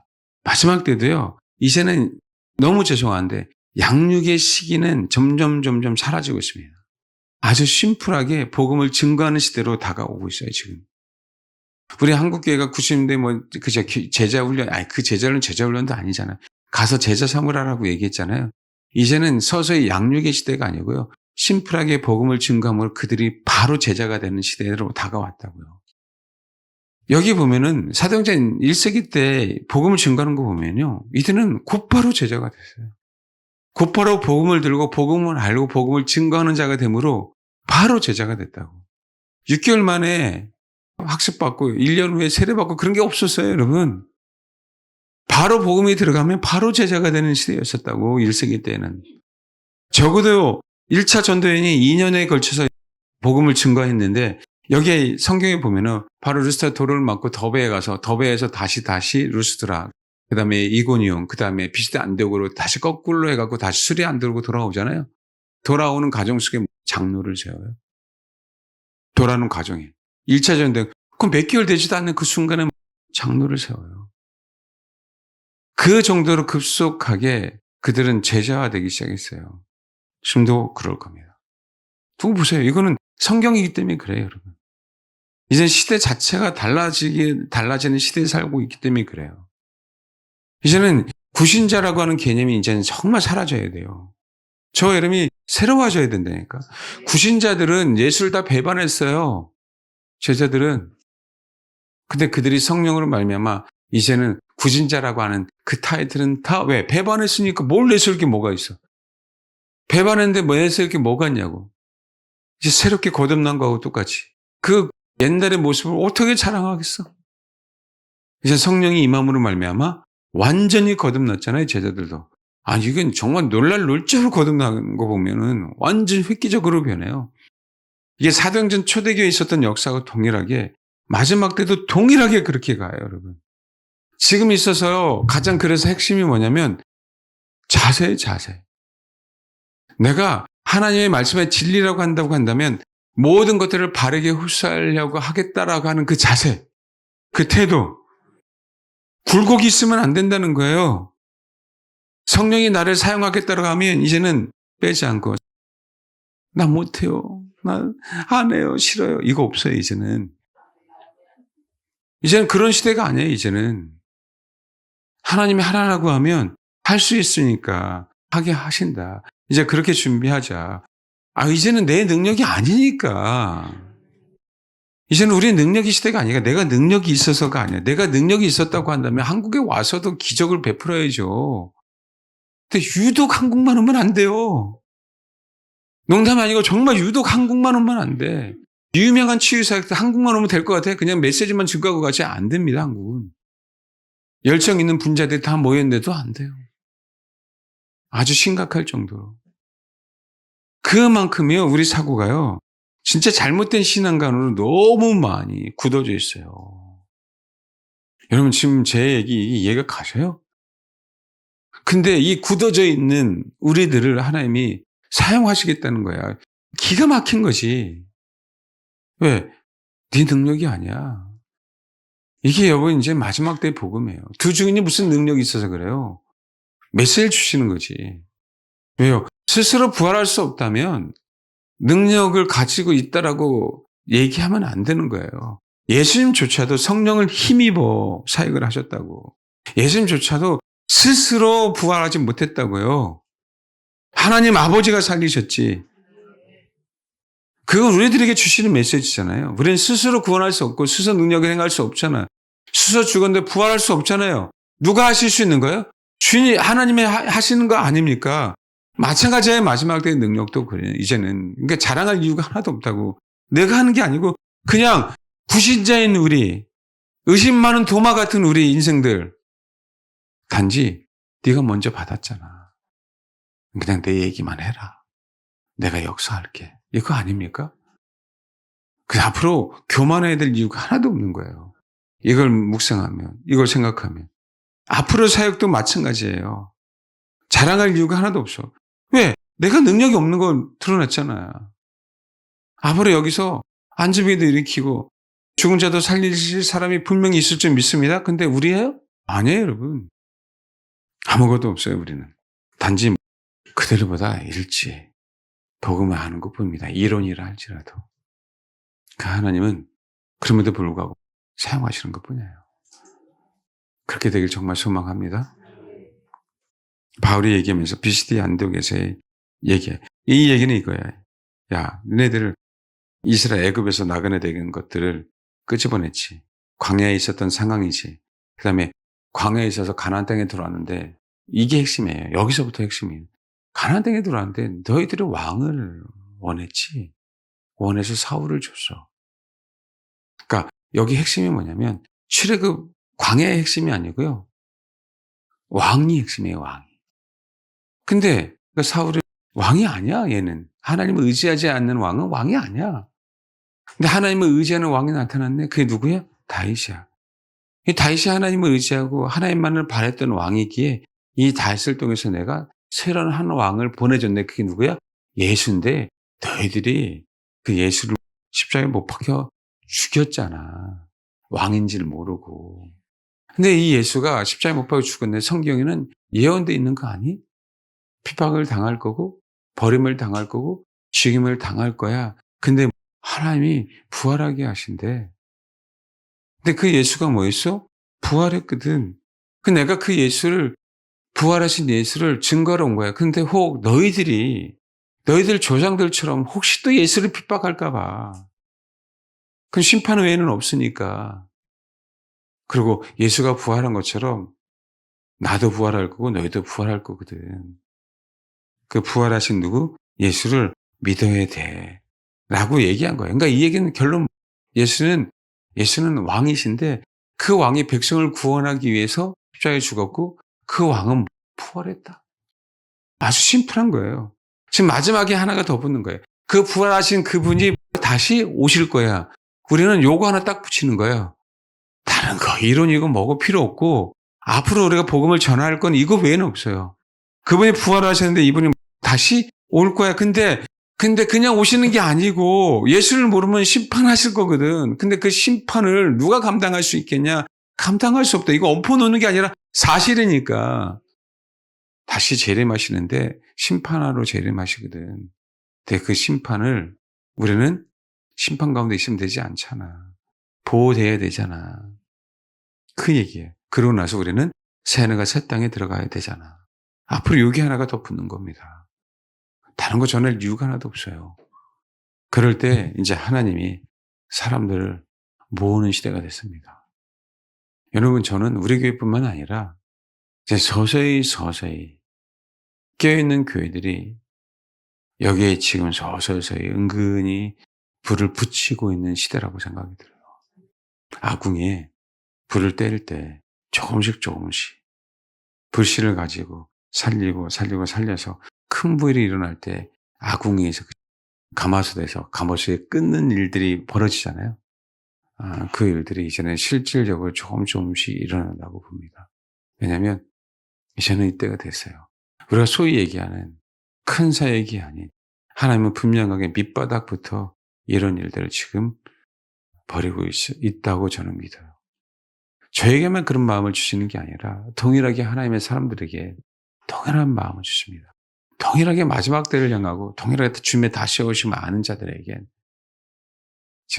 마지막 때도요. 이제는 너무 죄송한데 양육의 시기는 점점 사라지고 있습니다. 아주 심플하게 복음을 증거하는 시대로 다가오고 있어요, 지금. 우리 한국교회가 90년대 그저 제자 훈련, 그 제자훈련 제자 훈련도 아니잖아요. 가서 제자 삼으라라고 얘기했잖아요. 이제는 서서히 양육의 시대가 아니고요. 심플하게 복음을 증거함으로 그들이 바로 제자가 되는 시대로 다가왔다고요. 여기 보면은 사도행전 1세기 때 복음을 증거하는 거 보면요. 이들은 곧바로 제자가 됐어요. 곧바로 복음을 들고 복음을 알고 복음을 증거하는 자가 되므로 바로 제자가 됐다고. 6개월 만에 학습받고 1년 후에 세례받고 그런 게 없었어요, 여러분. 바로 복음이 들어가면 바로 제자가 되는 시대였었다고, 1세기 때는. 적어도 1차 전도연이 2년에 걸쳐서 복음을 증거했는데 여기에 성경에 보면은 바로 루스트라 도를 맞고 더베에 가서 더베에서 다시 루스트라 그다음에 이고니온 그다음에 비시드 안디옥으로 다시 거꾸로 해갖고 다시 수리 안디옥으로 돌아오잖아요. 돌아오는 과정 속에 장로를 세워요. 돌아오는 과정에 1차 전도 그럼 몇 개월 되지도 않는 그 순간에 장로를 세워요. 그 정도로 급속하게 그들은 제자가 되기 시작했어요. 지금도 그럴 겁니다. 두고 보세요. 이거는 성경이기 때문에 그래요, 여러분. 이제 시대 자체가 달라지는 시대에 살고 있기 때문에 그래요. 이제는 구신자라고 하는 개념이 이제는 정말 사라져야 돼요. 저 여러분이 새로워져야 된다니까. 구신자들은 예수를 다 배반했어요. 제자들은. 근데 그들이 성령으로 말미암아 이제는 구신자라고 하는 그 타이틀은 다 왜? 배반했으니까 뭘 내세울 게 뭐가 있어. 배반했는데 뭐 내세울 게 뭐가 있냐고. 이제 새롭게 거듭난 거하고 똑같이. 그 옛날의 모습을 어떻게 자랑하겠어? 이제 성령이 임함으로 말미암아 완전히 거듭났잖아요, 제자들도. 아, 이건 정말 놀랄 거듭난 거 보면은 완전 획기적으로 변해요. 이게 사도행전 초대교회에 있었던 역사와 동일하게 마지막 때도 동일하게 그렇게 가요, 여러분. 지금 있어서요, 가장 그래서 핵심이 뭐냐면 자세. 내가 하나님의 말씀에 진리라고 한다고 한다면 모든 것들을 바르게 흡수하려고 하겠다라고 하는 그 자세, 그 태도, 굴곡이 있으면 안 된다는 거예요. 성령이 나를 사용하겠다고 하면 이제는 빼지 않고 나 못해요. 나 안 해요. 싫어요. 이거 없어요. 이제는 그런 시대가 아니에요. 이제는 하나님이 하라고 하면 할 수 있으니까 하게 하신다. 이제 그렇게 준비하자. 이제는 내 능력이 아니니까. 이제는 우리의 능력이 시대가 아니라 내가 능력이 있어서가 아니야. 내가 능력이 있었다고 한다면 한국에 와서도 기적을 베풀어야죠. 근데 유독 한국만 오면 안 돼요. 농담이 아니고 정말 유독 한국만 오면 안 돼. 유명한 치유사역도 한국만 오면 될 것 같아요. 그냥 메시지만 증거하고 가지 안 됩니다. 한국은. 열정 있는 분자들이 다 모였는데도 안 돼요. 아주 심각할 정도로. 그만큼이요. 우리 사고가요. 진짜 잘못된 신앙관으로 너무 많이 굳어져 있어요. 여러분 지금 제 이해가 가셔요? 근데 이 굳어져 있는 우리들을 하나님이 사용하시겠다는 거야. 기가 막힌 거지. 왜? 네 능력이 아니야. 이게 여러분 이제 마지막 때 복음이에요. 두 증인이 무슨 능력이 있어서 그래요? 메시지를 주시는 거지. 왜요? 스스로 부활할 수 없다면 능력을 가지고 있다라고 얘기하면 안 되는 거예요. 예수님조차도 성령을 힘입어 사역을 하셨다고. 예수님조차도 스스로 부활하지 못했다고요. 하나님 아버지가 살리셨지. 그건 우리들에게 주시는 메시지잖아요. 우리는 스스로 구원할 수 없고 스스로 능력을 행할 수 없잖아요. 스스로 죽었는데 부활할 수 없잖아요. 누가 하실 수 있는 거예요? 주인이 하나님이 하시는 거 아닙니까? 마찬가지의 마지막 때의 능력도 그래요. 이제는. 그러니까 자랑할 이유가 하나도 없다고. 내가 하는 게 아니고 그냥 구신자인 우리, 의심 많은 도마 같은 우리 인생들. 단지 네가 먼저 받았잖아. 그냥 내 얘기만 해라. 내가 역사할게. 이거 아닙니까? 앞으로 교만해야 될 이유가 하나도 없는 거예요. 이걸 묵상하면, 이걸 생각하면. 앞으로 사역도 마찬가지예요. 자랑할 이유가 하나도 없어. 왜? 내가 능력이 없는 걸 드러냈잖아요. 앞으로 여기서 안진뱅이도 일으키고 죽은 자도 살리실 사람이 분명히 있을 줄 믿습니다. 근데 우리예요? 아니에요, 여러분. 아무것도 없어요, 우리는. 단지 그들보다 일찍 복음을 아는 것뿐입니다. 이론이라 할지라도. 그 하나님은 그럼에도 불구하고 사용하시는 것뿐이에요. 그렇게 되길 정말 소망합니다. 바울이 얘기하면서 비시디 안디옥에서의 얘기, 이 얘기는 이거야. 야, 너네들 이스라엘 애굽에서 나그네된 것들을 끄집어냈지. 광야에 있었던 상황이지. 그 다음에 광야에 있어서 가나안 땅에 들어왔는데 이게 핵심이에요. 여기서부터 핵심이에요. 가나안 땅에 들어왔는데 너희들이 왕을 원했지. 원해서 사울을 줬어. 그러니까 여기 핵심이 뭐냐면 출애굽 광야의 핵심이 아니고요. 왕이 핵심이에요. 왕이. 근데 사울은 왕이 아니야. 얘는. 하나님을 의지하지 않는 왕은 왕이 아니야. 근데 하나님을 의지하는 왕이 나타났네. 그게 누구야? 다윗이야. 이 다윗이 하나님을 의지하고 하나님만을 바랬던 왕이기에 이 다윗을 통해서 내가 새로운 한 왕을 보내줬네. 그게 누구야? 예수인데 너희들이 그 예수를 십자가에 못 박혀 죽였잖아. 왕인지를 모르고. 근데 이 예수가 십자가에 못 박혀 죽었는데 성경에는 예언되어 있는 거 아니? 핍박을 당할 거고 버림을 당할 거고 죽임을 당할 거야. 근데 하나님이 부활하게 하신대. 근데 그 예수가 뭐였어? 부활했거든. 내가 그 예수를 부활하신 예수를 증거하러 온 거야. 근데 혹 너희들 조상들처럼 혹시 또 예수를 핍박할까 봐. 그건 심판 외에는 없으니까. 그리고 예수가 부활한 것처럼 나도 부활할 거고 너희도 부활할 거거든. 그 부활하신 누구? 예수를 믿어야 돼. 라고 얘기한 거예요. 그러니까 이 얘기는 결론, 예수는 왕이신데 그 왕이 백성을 구원하기 위해서 십자가에 죽었고 그 왕은 부활했다. 아주 심플한 거예요. 지금 마지막에 하나가 더 붙는 거예요. 그 부활하신 그분이 다시 오실 거야. 우리는 요거 하나 딱 붙이는 거예요. 다른 거, 이론이고 뭐고 필요 없고 앞으로 우리가 복음을 전할 건 이거 외에는 없어요. 그분이 부활하셨는데 이분이 다시 올 거야. 근데 근데 그냥 오시는 게 아니고 예수를 모르면 심판하실 거거든. 근데 그 심판을 누가 감당할 수 있겠냐? 감당할 수 없다. 이거 엎어놓는 게 아니라 사실이니까. 다시 재림하시는데 심판하러 재림하시거든. 근데 그 심판을 우리는 심판 가운데 있으면 되지 않잖아. 보호돼야 되잖아. 그 얘기예요. 그러고 나서 우리는 새 하늘과 새 땅에 들어가야 되잖아. 앞으로 여기 하나가 더 붙는 겁니다. 다른 거 전할 이유가 하나도 없어요. 그럴 때 이제 하나님이 사람들을 모으는 시대가 됐습니다. 여러분, 저는 우리 교회뿐만 아니라 이제 서서히 깨어있는 교회들이 여기에 지금 서서히 은근히 불을 붙이고 있는 시대라고 생각이 들어요. 아궁이에 불을 뗄 때 조금씩 불씨를 가지고 살려서 큰 불이 일어날 때 아궁이에서 가마솥에서 가마솥에 끊는 일들이 벌어지잖아요. 그 일들이 이제는 실질적으로 조금씩 일어난다고 봅니다. 왜냐하면 이제는 이때가 됐어요. 우리가 소위 얘기하는 큰 사역이 아닌 하나님은 분명하게 밑바닥부터 이런 일들을 지금 벌이고 있다고 저는 믿어요. 저에게만 그런 마음을 주시는 게 아니라 동일하게 하나님의 사람들에게 동일한 마음을 주십니다. 동일하게 마지막 때를 향하고 동일하게 주님의 다시 오심을 아는 자들에겐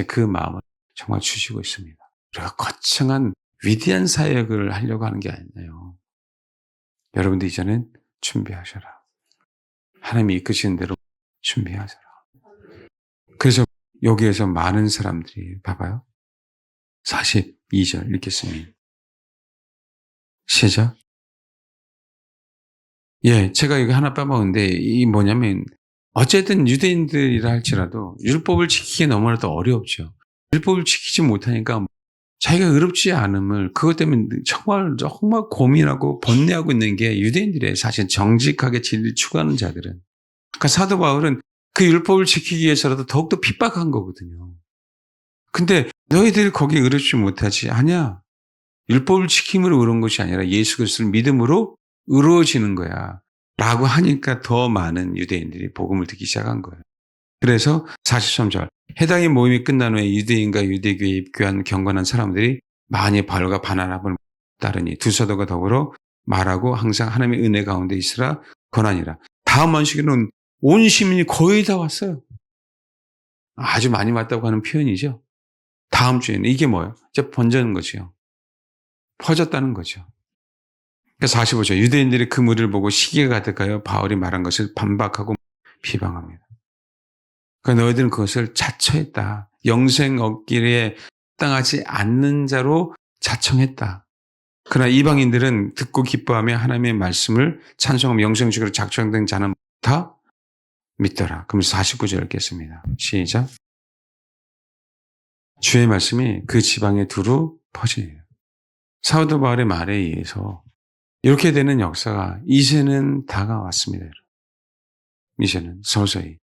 그 마음을 정말 주시고 있습니다. 우리가 거창한 위대한 사역을 하려고 하는 게 아니에요. 여러분들 이제는 준비하셔라. 하나님이 이끄시는 대로 준비하셔라. 그래서 여기에서 많은 사람들이 봐봐요. 42절 읽겠습니다. 시작. 제가 이거 하나 빼먹었는데 이 뭐냐면 어쨌든 유대인들이라 할지라도 율법을 지키기 너무나도 어렵죠. 율법을 지키지 못하니까 자기가 의롭지 않음을 그것 때문에 정말 고민하고 번뇌하고 있는 게 유대인들의 사실 정직하게 진리를 추구하는 자들은. 그러니까 사도 바울은 그 율법을 지키기 위해서라도 더욱더 핍박한 거거든요. 근데 너희들이 거기에 의롭지 못하지. 아니야. 율법을 지킴으로 의로운 것이 아니라 예수 그리스도를 믿음으로 의로워지는 거야. 라고 하니까 더 많은 유대인들이 복음을 듣기 시작한 거예요. 그래서 43절. 해당의 모임이 끝난 후에 유대인과 유대교에 입교한 경건한 사람들이 많이 바울과 바나바를 따르니 두 사도가 더불어 말하고 항상 하나님의 은혜 가운데 있으라 권하니라. 다음 안식일은 온 시민이 거의 다 왔어요. 아주 많이 왔다고 하는 표현이죠. 다음 주에는 이게 뭐예요? 이제 번지는 거죠. 퍼졌다는 거죠. 45절. 유대인들이 그 무리를 보고 시기가 가득하여 바울이 말한 것을 반박하고 비방합니다. 그러니까 너희들은 그것을 자처했다. 영생 얻기에 합당하지 않는 자로 자청했다. 그러나 이방인들은 듣고 기뻐하며 하나님의 말씀을 찬송하며 영생주기로 작정된 자는 다 믿더라. 그럼 49절 읽겠습니다. 시작. 주의 말씀이 그 지방에 두루 퍼지네요. 사도 바울의 말에 의해서 이렇게 되는 역사가 이제는 다가왔습니다. 이제는 서서히.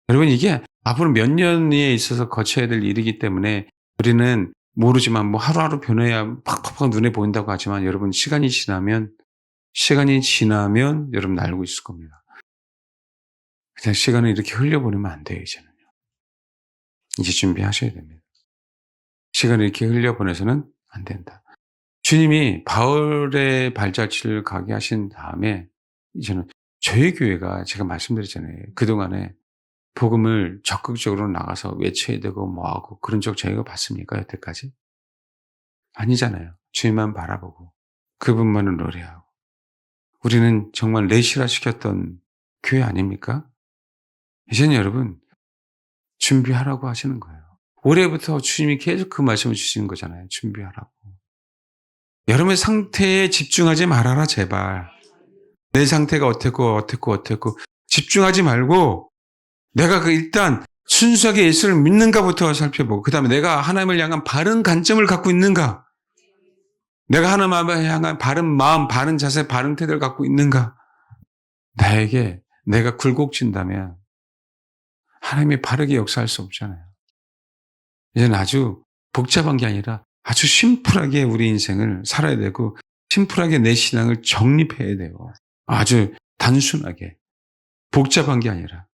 여러분 이게 앞으로 몇 년에 있어서 거쳐야 될 일이기 때문에 우리는 모르지만 뭐 하루하루 변해야 팍팍팍 눈에 보인다고 하지만 여러분 시간이 지나면 여러분 알고 있을 겁니다. 그냥 시간을 이렇게 흘려보내면 안 돼요. 이제는요. 이제 준비하셔야 됩니다. 시간을 이렇게 흘려보내서는 안 된다. 주님이 바울의 발자취를 가게 하신 다음에 이제는 저희 교회가 제가 말씀드렸잖아요. 그동안에 복음을 적극적으로 나가서 외쳐야 되고 뭐하고 그런 적 저희가 봤습니까? 여태까지? 아니잖아요. 주님만 바라보고 그분만을 노래하고 우리는 정말 내실화 시켰던 교회 아닙니까? 이제는 여러분 준비하라고 하시는 거예요. 올해부터 주님이 계속 그 말씀을 주시는 거잖아요. 준비하라고. 여러분의 상태에 집중하지 말아라 제발. 내 상태가 어떻고 집중하지 말고 내가 일단 순수하게 예수를 믿는가부터 살펴보고 그 다음에 내가 하나님을 향한 바른 관점을 갖고 있는가? 내가 하나님을 향한 바른 마음, 바른 자세, 바른 태도를 갖고 있는가? 나에게 내가 굴곡진다면 하나님이 바르게 역사할 수 없잖아요. 이제는 아주 복잡한 게 아니라 아주 심플하게 우리 인생을 살아야 되고 심플하게 내 신앙을 정립해야 돼요. 아주 단순하게 복잡한 게 아니라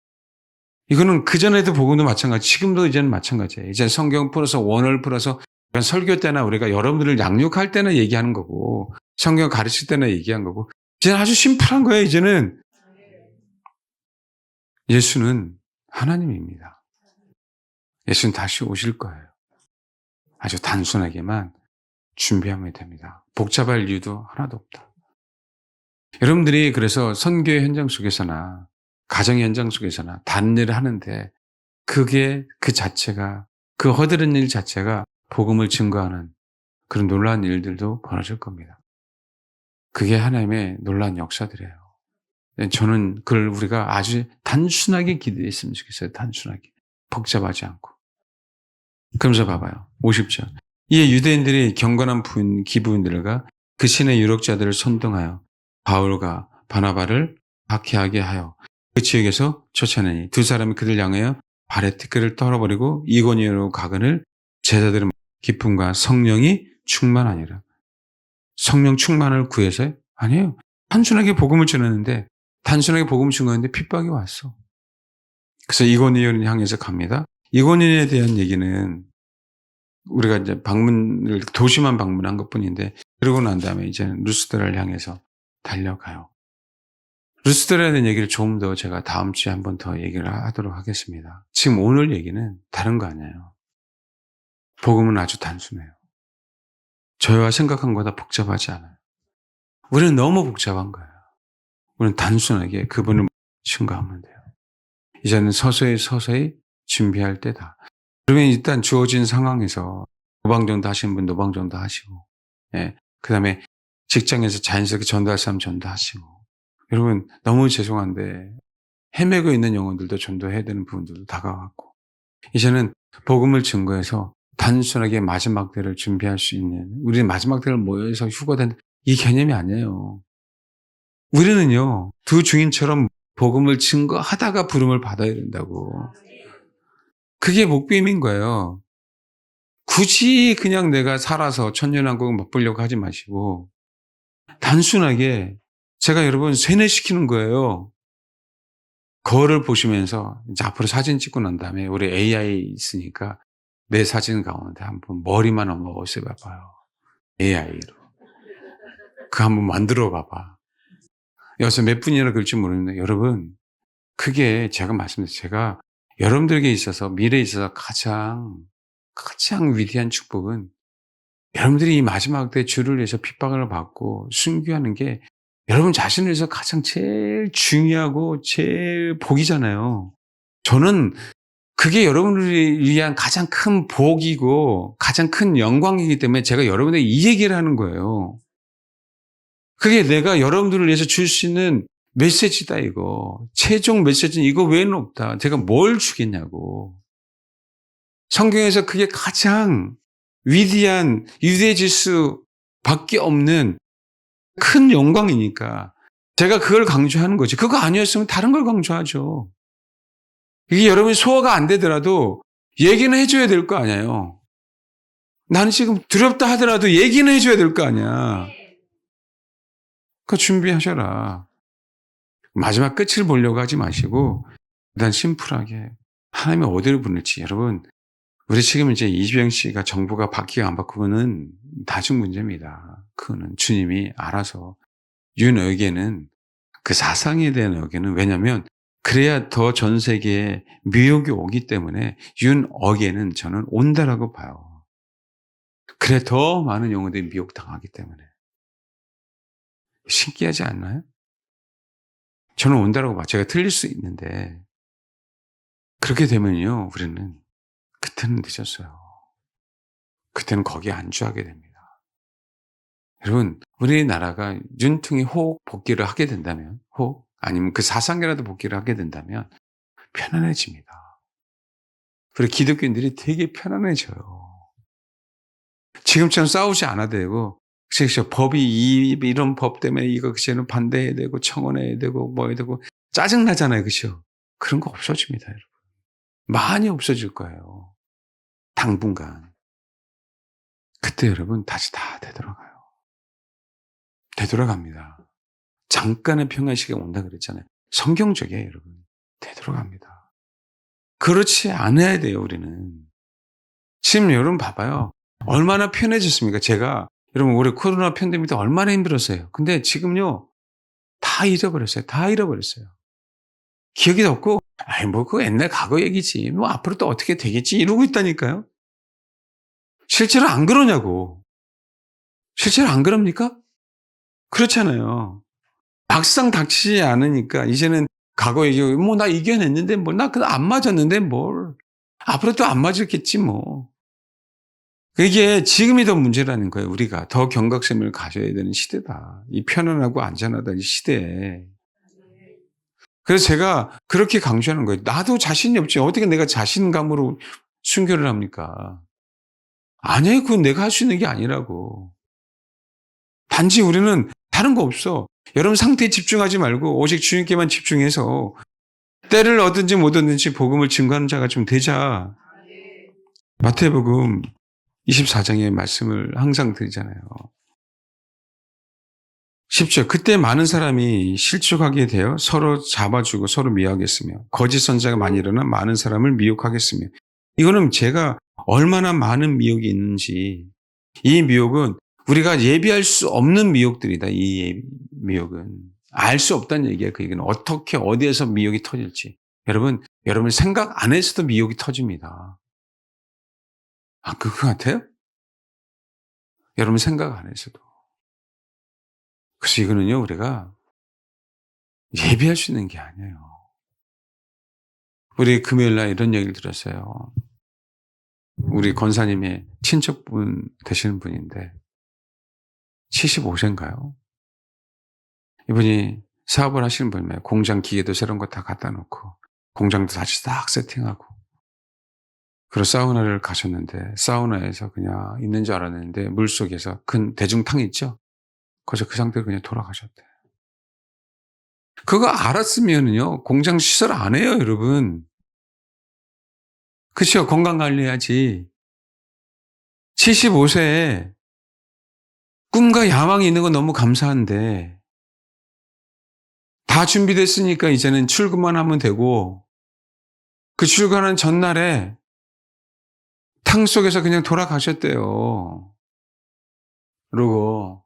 이거는 그전에도 복음도 마찬가지, 지금도 이제는 마찬가지예요. 이제 성경 풀어서 원어를 풀어서 설교 때나 우리가 여러분들을 양육할 때나 얘기하는 거고 성경 가르칠 때나 얘기한 거고 이제는 아주 심플한 거예요. 이제는 예수는 하나님입니다. 예수는 다시 오실 거예요. 아주 단순하게만 준비하면 됩니다. 복잡할 이유도 하나도 없다. 여러분들이 그래서 선교의 현장 속에서나 가정의 현장 속에서나 다른 일을 하는데 그게 그 자체가 그 허드렛 일 자체가 복음을 증거하는 그런 놀라운 일들도 벌어질 겁니다. 그게 하나님의 놀라운 역사들이에요. 저는 그걸 우리가 아주 단순하게 기도했으면 좋겠어요. 단순하게. 복잡하지 않고. 그러면서 봐봐요. 50절. 이에 유대인들이 경건한 기부인들과 그 신의 유력자들을 선동하여 바울과 바나바를 박해하게 하여 그 지역에서 쫓아내니 두 사람이 그들 향하여 발에 티끌을 떨어버리고 이고니오로 가거늘 제자들은 기쁨과 성령이 충만하니라. 성령 충만을 구해서? 아니에요. 단순하게 복음을 전했는데 단순하게 복음을 증거했는데 핍박이 왔어. 그래서 이고니온을 향해서 갑니다. 이고니온에 대한 얘기는 우리가 이제 도시만 방문한 것 뿐인데, 그러고 난 다음에 이제는 루스드라를 향해서 달려가요. 루스드라에 대한 얘기를 좀 더 제가 다음 주에 한 번 더 얘기를 하도록 하겠습니다. 지금 오늘 얘기는 다른 거 아니에요. 복음은 아주 단순해요. 저희가 생각한 것보다 복잡하지 않아요. 우리는 너무 복잡한 거예요. 우리는 단순하게 그분을 증거하면 돼요. 이제는 서서히 준비할 때다. 그러면 일단 주어진 상황에서 노방정도 하시는 분 노방정도 하시고, 예, 그 다음에 직장에서 자연스럽게 전도할 사람 전도하시고, 여러분 너무 죄송한데 헤매고 있는 영혼들도 전도해야 되는 부분들도 다가왔고, 이제는 복음을 증거해서 단순하게 마지막 때를 준비할 수 있는, 우리는 마지막 때를 모여서 휴거된 이 개념이 아니에요. 우리는요, 두 증인처럼 복음을 증거하다가 부름을 받아야 된다고. 그게 목표인 거예요. 굳이 그냥 내가 살아서 천년왕국을 맛보려고 하지 마시고 단순하게 제가 여러분 세뇌시키는 거예요. 거울을 보시면서 이제 앞으로 사진 찍고 난 다음에 우리 AI 있으니까 내 사진 가운데 한번 머리만 한번 어디서 봐봐요. AI로. 그거 한번 만들어 봐봐. 여기서 몇 분이나 그럴지 모르는데 여러분, 그게 제가 말씀드렸어요. 제가 여러분들에게 있어서 미래에 있어서 가장 위대한 축복은 여러분들이 이 마지막 때 주를 위해서 핍박을 받고 순교하는 게 여러분 자신을 위해서 가장 제일 중요하고 제일 복이잖아요. 저는 그게 여러분을 위한 가장 큰 복이고 가장 큰 영광이기 때문에 제가 여러분에게 이 얘기를 하는 거예요. 그게 내가 여러분들을 위해서 줄 수 있는 메시지다 이거. 최종 메시지는 이거 외에는 없다. 제가 뭘 주겠냐고. 성경에서 그게 가장 위대한 유대해질 수밖에 없는 큰 영광이니까 제가 그걸 강조하는 거지. 그거 아니었으면 다른 걸 강조하죠. 이게 여러분이 소화가 안 되더라도 얘기는 해줘야 될 거 아니에요. 나는 지금 두렵다 하더라도 얘기는 해줘야 될 거 아니야. 그거 준비하셔라. 마지막 끝을 보려고 하지 마시고 일단 심플하게 하나님이 어디를 보낼지. 여러분, 우리 지금 이제 이주영 씨가 정부가 바뀌고 안 바꾸고는 다중 문제입니다. 그거는 주님이 알아서. 윤억에는 그 사상에 대한 억에는, 왜냐하면 그래야 더 전 세계에 미혹이 오기 때문에 윤억에는 저는 온다라고 봐요. 그래 더 많은 영혼들이 미혹당하기 때문에. 신기하지 않나요? 저는 온다라고 봐요. 제가 틀릴 수 있는데 그렇게 되면요, 우리는 그때는 늦었어요. 그때는 거기에 안주하게 됩니다. 여러분, 우리나라가 윤퉁이 호흡 복귀를 하게 된다면, 아니면 그 사상이라도 복귀를 하게 된다면 편안해집니다. 그리고 기독교인들이 되게 편안해져요. 지금처럼 싸우지 않아도 되고, 그래서 법이 이런 법 때문에 이거 그제는 반대해야 되고 청원해야 되고 뭐 해야 되고 짜증나잖아요. 그렇죠? 그런 거 없어집니다, 여러분. 많이 없어질 거예요. 당분간. 그때 여러분 다시 다 되돌아가요. 되돌아갑니다. 잠깐의 평안 시기가 온다 그랬잖아요. 성경적이에요, 여러분. 되돌아갑니다. 그렇지 않아야 돼요, 우리는. 지금 여러분 봐봐요. 얼마나 편해졌습니까? 제가 여러분 올해 코로나 팬데믹 때 얼마나 힘들었어요. 근데 지금요 다 잃어버렸어요. 다 잃어버렸어요. 기억이 없고 아이 뭐 그거 옛날 과거 얘기지. 뭐 앞으로 또 어떻게 되겠지 이러고 있다니까요. 실제로 안 그러냐고. 실제로 안 그럽니까? 그렇잖아요. 막상 닥치지 않으니까 이제는 과거 얘기 뭐 나 이겨냈는데 뭐 나 그 안 맞았는데 뭘. 앞으로 또 안 맞았겠지 뭐. 이게 지금이 더 문제라는 거예요. 우리가 더 경각심을 가져야 되는 시대다. 이 편안하고 안전하다 이 시대에. 그래서 제가 그렇게 강조하는 거예요. 나도 자신이 없지. 어떻게 내가 자신감으로 순교를 합니까? 아니에요. 그건 내가 할 수 있는 게 아니라고. 단지 우리는 다른 거 없어. 여러분 상태에 집중하지 말고 오직 주님께만 집중해서 때를 얻든지 못 얻든지 복음을 증거하는 자가 좀 되자. 마태복음 24장의 말씀을 항상 드리잖아요. 10절 그때 많은 사람이 실족하게 되어 서로 잡아주고 서로 미워하겠으며 거짓 선자가 많이 일어나 많은 사람을 미혹하겠으며 이거는 제가 얼마나 많은 미혹이 있는지 이 미혹은 우리가 예비할 수 없는 미혹들이다. 이 미혹은 알 수 없다는 얘기예요. 그 얘기는 어떻게 어디에서 미혹이 터질지 여러분 생각 안에서도 미혹이 터집니다. 아 그거 같아요? 여러분 생각 안에서도. 그래서 이거는요 우리가 예비할 수 있는 게 아니에요. 우리 금요일 날 이런 얘기를 들었어요. 우리 권사님의 친척분 되시는 분인데 75세인가요? 이분이 사업을 하시는 분이에요. 공장 기계도 새로운 거 다 갖다 놓고 공장도 다시 딱 세팅하고 그리고 사우나를 가셨는데 사우나에서 그냥 있는 줄 알았는데 물속에서 큰 대중탕 있죠? 거기서 그 상태로 그냥 돌아가셨대요. 그거 알았으면요 공장 시설 안 해요 여러분. 그쵸 건강관리해야지. 75세에 꿈과 야망이 있는 건 너무 감사한데 다 준비됐으니까 이제는 출근만 하면 되고 그 출근하는 전날에 탕 속에서 그냥 돌아가셨대요. 그러고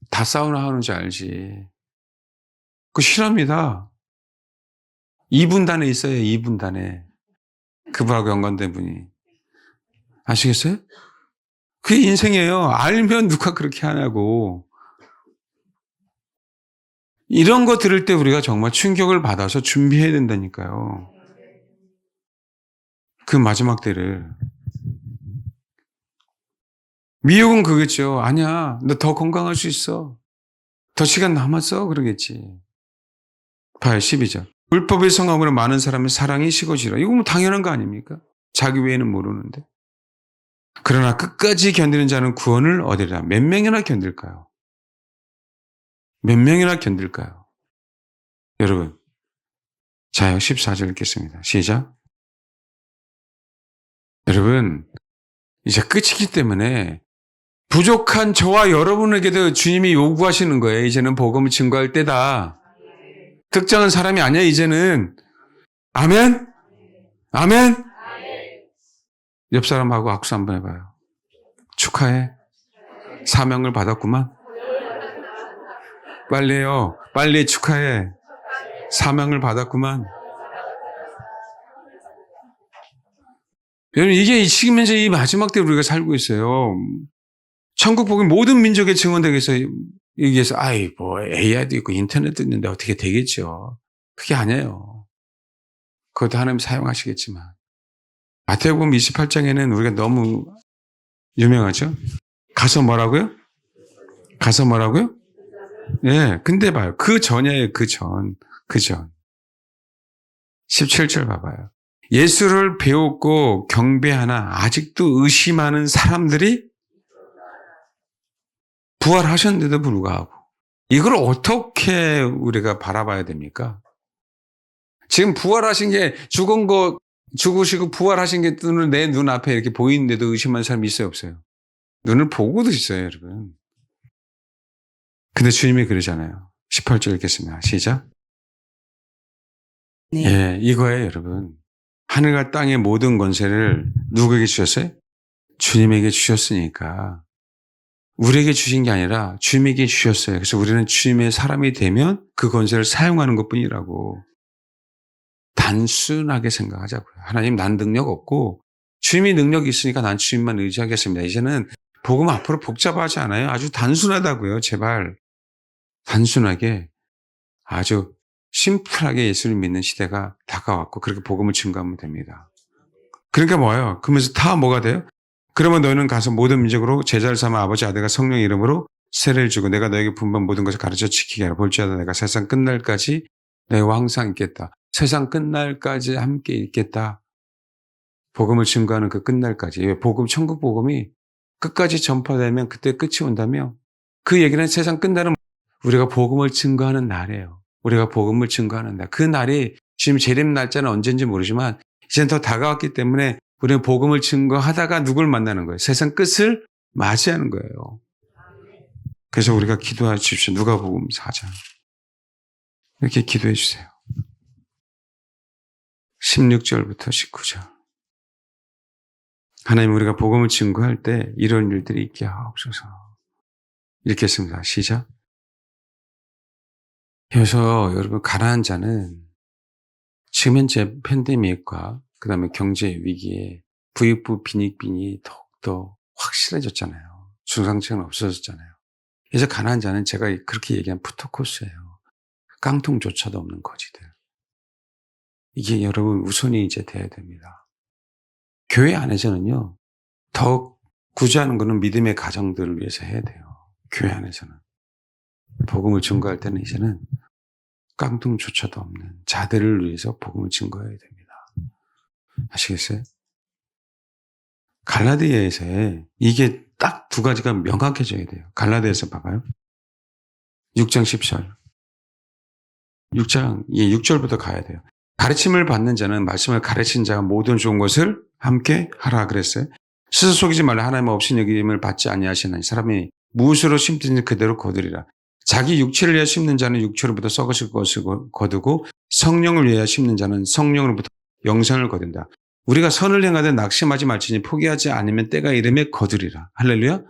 다 사우나 하는 줄 알지. 그 실합니다. 2분단에 있어요. 2분단에. 그분하고 연관된 분이. 아시겠어요? 그게 인생이에요. 알면 누가 그렇게 하냐고. 이런 거 들을 때 우리가 정말 충격을 받아서 준비해야 된다니까요. 그 마지막 때를. 미혹은 그거죠. 아니야. 너 더 건강할 수 있어. 더 시간 남았어. 그러겠지. 봐요. 12절. 불법의 성함으로 많은 사람의 사랑이 식어지라. 이거 뭐 당연한 거 아닙니까? 자기 외에는 모르는데. 그러나 끝까지 견디는 자는 구원을 얻으리라. 몇 명이나 견딜까요? 몇 명이나 견딜까요? 여러분. 자요. 14절 읽겠습니다. 시작. 여러분. 이제 끝이기 때문에 부족한 저와 여러분에게도 주님이 요구하시는 거예요. 이제는 복음을 증거할 때다. 특정한 사람이 아니야, 이제는. 아멘? 아멘? 옆 사람하고 악수 한번 해봐요. 축하해. 사명을 받았구만. 빨리 해요. 빨리 축하해. 사명을 받았구만. 여러분, 이게 지금 현재 이 마지막 때 우리가 살고 있어요. 천국 복음 모든 민족의 증언되겠어. 여기에서, 아이, 뭐, AI도 있고 인터넷도 있는데 어떻게 되겠죠. 그게 아니에요. 그것도 하나님 사용하시겠지만. 마태복음 28장에는 우리가 너무 유명하죠? 가서 뭐라고요? 가서 뭐라고요? 예, 근데 봐요. 그 전이에요, 그 전. 그 전. 17절 봐봐요. 예수를 배웠고 경배하나 아직도 의심하는 사람들이 부활하셨는데도 불구하고 이걸 어떻게 우리가 바라봐야 됩니까? 지금 부활하신 게 죽으시고 부활하신 게 내 눈앞에 이렇게 보이는데도 의심하는 사람이 있어요, 없어요? 눈을 보고도 있어요, 여러분. 근데 주님이 그러잖아요. 18절 읽겠습니다. 시작. 네. 예, 이거예요, 여러분. 하늘과 땅의 모든 권세를 누구에게 주셨어요? 주님에게 주셨으니까. 우리에게 주신 게 아니라 주님에게 주셨어요. 그래서 우리는 주님의 사람이 되면 그 권세를 사용하는 것뿐이라고. 단순하게 생각하자고요. 하나님, 난 능력 없고 주님이 능력이 있으니까 난 주님만 의지하겠습니다. 이제는 복음 앞으로 복잡하지 않아요. 아주 단순하다고요. 제발 단순하게, 아주 심플하게 예수를 믿는 시대가 다가왔고 그렇게 복음을 증거하면 됩니다. 그러니까 뭐예요? 그러면서 다 뭐가 돼요? 그러면 너희는 가서 모든 민족으로 제자를 삼아 아버지, 아들과 성령의 이름으로 세례를 주고 내가 너에게 분반 모든 것을 가르쳐 지키게 하라. 볼지어다 내가 세상 끝날까지 너희와 항상 있겠다. 세상 끝날까지 함께 있겠다. 복음을 증거하는 그 끝날까지. 왜? 복음, 천국 복음이 끝까지 전파되면 그때 끝이 온다며? 그 얘기는 세상 끝날은 우리가 복음을 증거하는 날이에요. 우리가 복음을 증거하는 날. 그 날이 지금 재림 날짜는 언제인지 모르지만 이제는 더 다가왔기 때문에 우리는 복음을 증거하다가 누굴 만나는 거예요? 세상 끝을 맞이하는 거예요. 그래서 우리가 기도해 주십시오. 누가복음 4장. 이렇게 기도해 주세요. 16절부터 19절. 하나님, 우리가 복음을 증거할 때 이런 일들이 있게 하옵소서. 이렇게 했습니다. 시작. 그래서 여러분, 가난한 자는 지금 현재 팬데믹과 그다음에 경제 위기에 부익부 빈익빈이 더욱더 확실해졌잖아요. 중상층은 없어졌잖아요. 그래서 가난한 자는 제가 그렇게 얘기한 푸토코스예요. 깡통조차도 없는 거지들. 이게 여러분 우선이 이제 돼야 됩니다. 교회 안에서는요, 더 구제하는 거는 믿음의 가정들을 위해서 해야 돼요. 교회 안에서는. 복음을 증거할 때는 이제는 깡통조차도 없는 자들을 위해서 복음을 증거해야 됩니다. 아시겠어요? 갈라디아에서 이게 딱 두 가지가 명확해져야 돼요. 갈라디아에서 봐봐요. 6장 10절. 6절부터 가야 돼요. 가르침을 받는 자는 말씀을 가르친 자가 모든 좋은 것을 함께 하라 그랬어요. 스스로 속이지 말라. 하나님 없이 여김을 받지 아니하시나니 사람이 무엇으로 심든지 그대로 거두리라. 자기 육체를 위하여 심는 자는 육체로부터 썩으실 것을 거두고 성령을 위하여 심는 자는 성령으로부터 영생을 거둔다. 우리가 선을 행하되 낙심하지 말지니 포기하지 않으면 때가 이름에 거두리라. 할렐루야.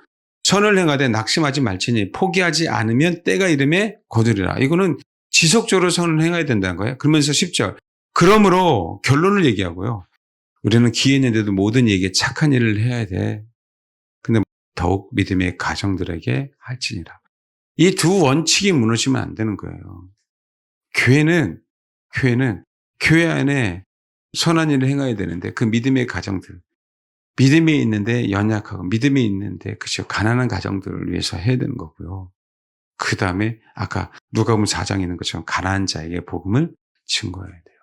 선을 행하되 낙심하지 말지니 포기하지 않으면 때가 이름에 거두리라. 이거는 지속적으로 선을 행해야 된다는 거예요. 그러면서 10절. 그러므로 결론을 얘기하고요. 우리는 기회 있는데도 모든 이에게 착한 일을 해야 돼. 근데 더욱 믿음의 가정들에게 할지니라. 이 두 원칙이 무너지면 안 되는 거예요. 교회는 교회 안에 선한 일을 행해야 되는데 그 믿음의 가정들, 믿음이 있는데 연약하고 믿음이 있는데 그죠, 가난한 가정들을 위해서 해야 되는 거고요. 그 다음에 아까 누가복음 4장에 있는 것처럼 가난한 자에게 복음을 증거해야 돼요.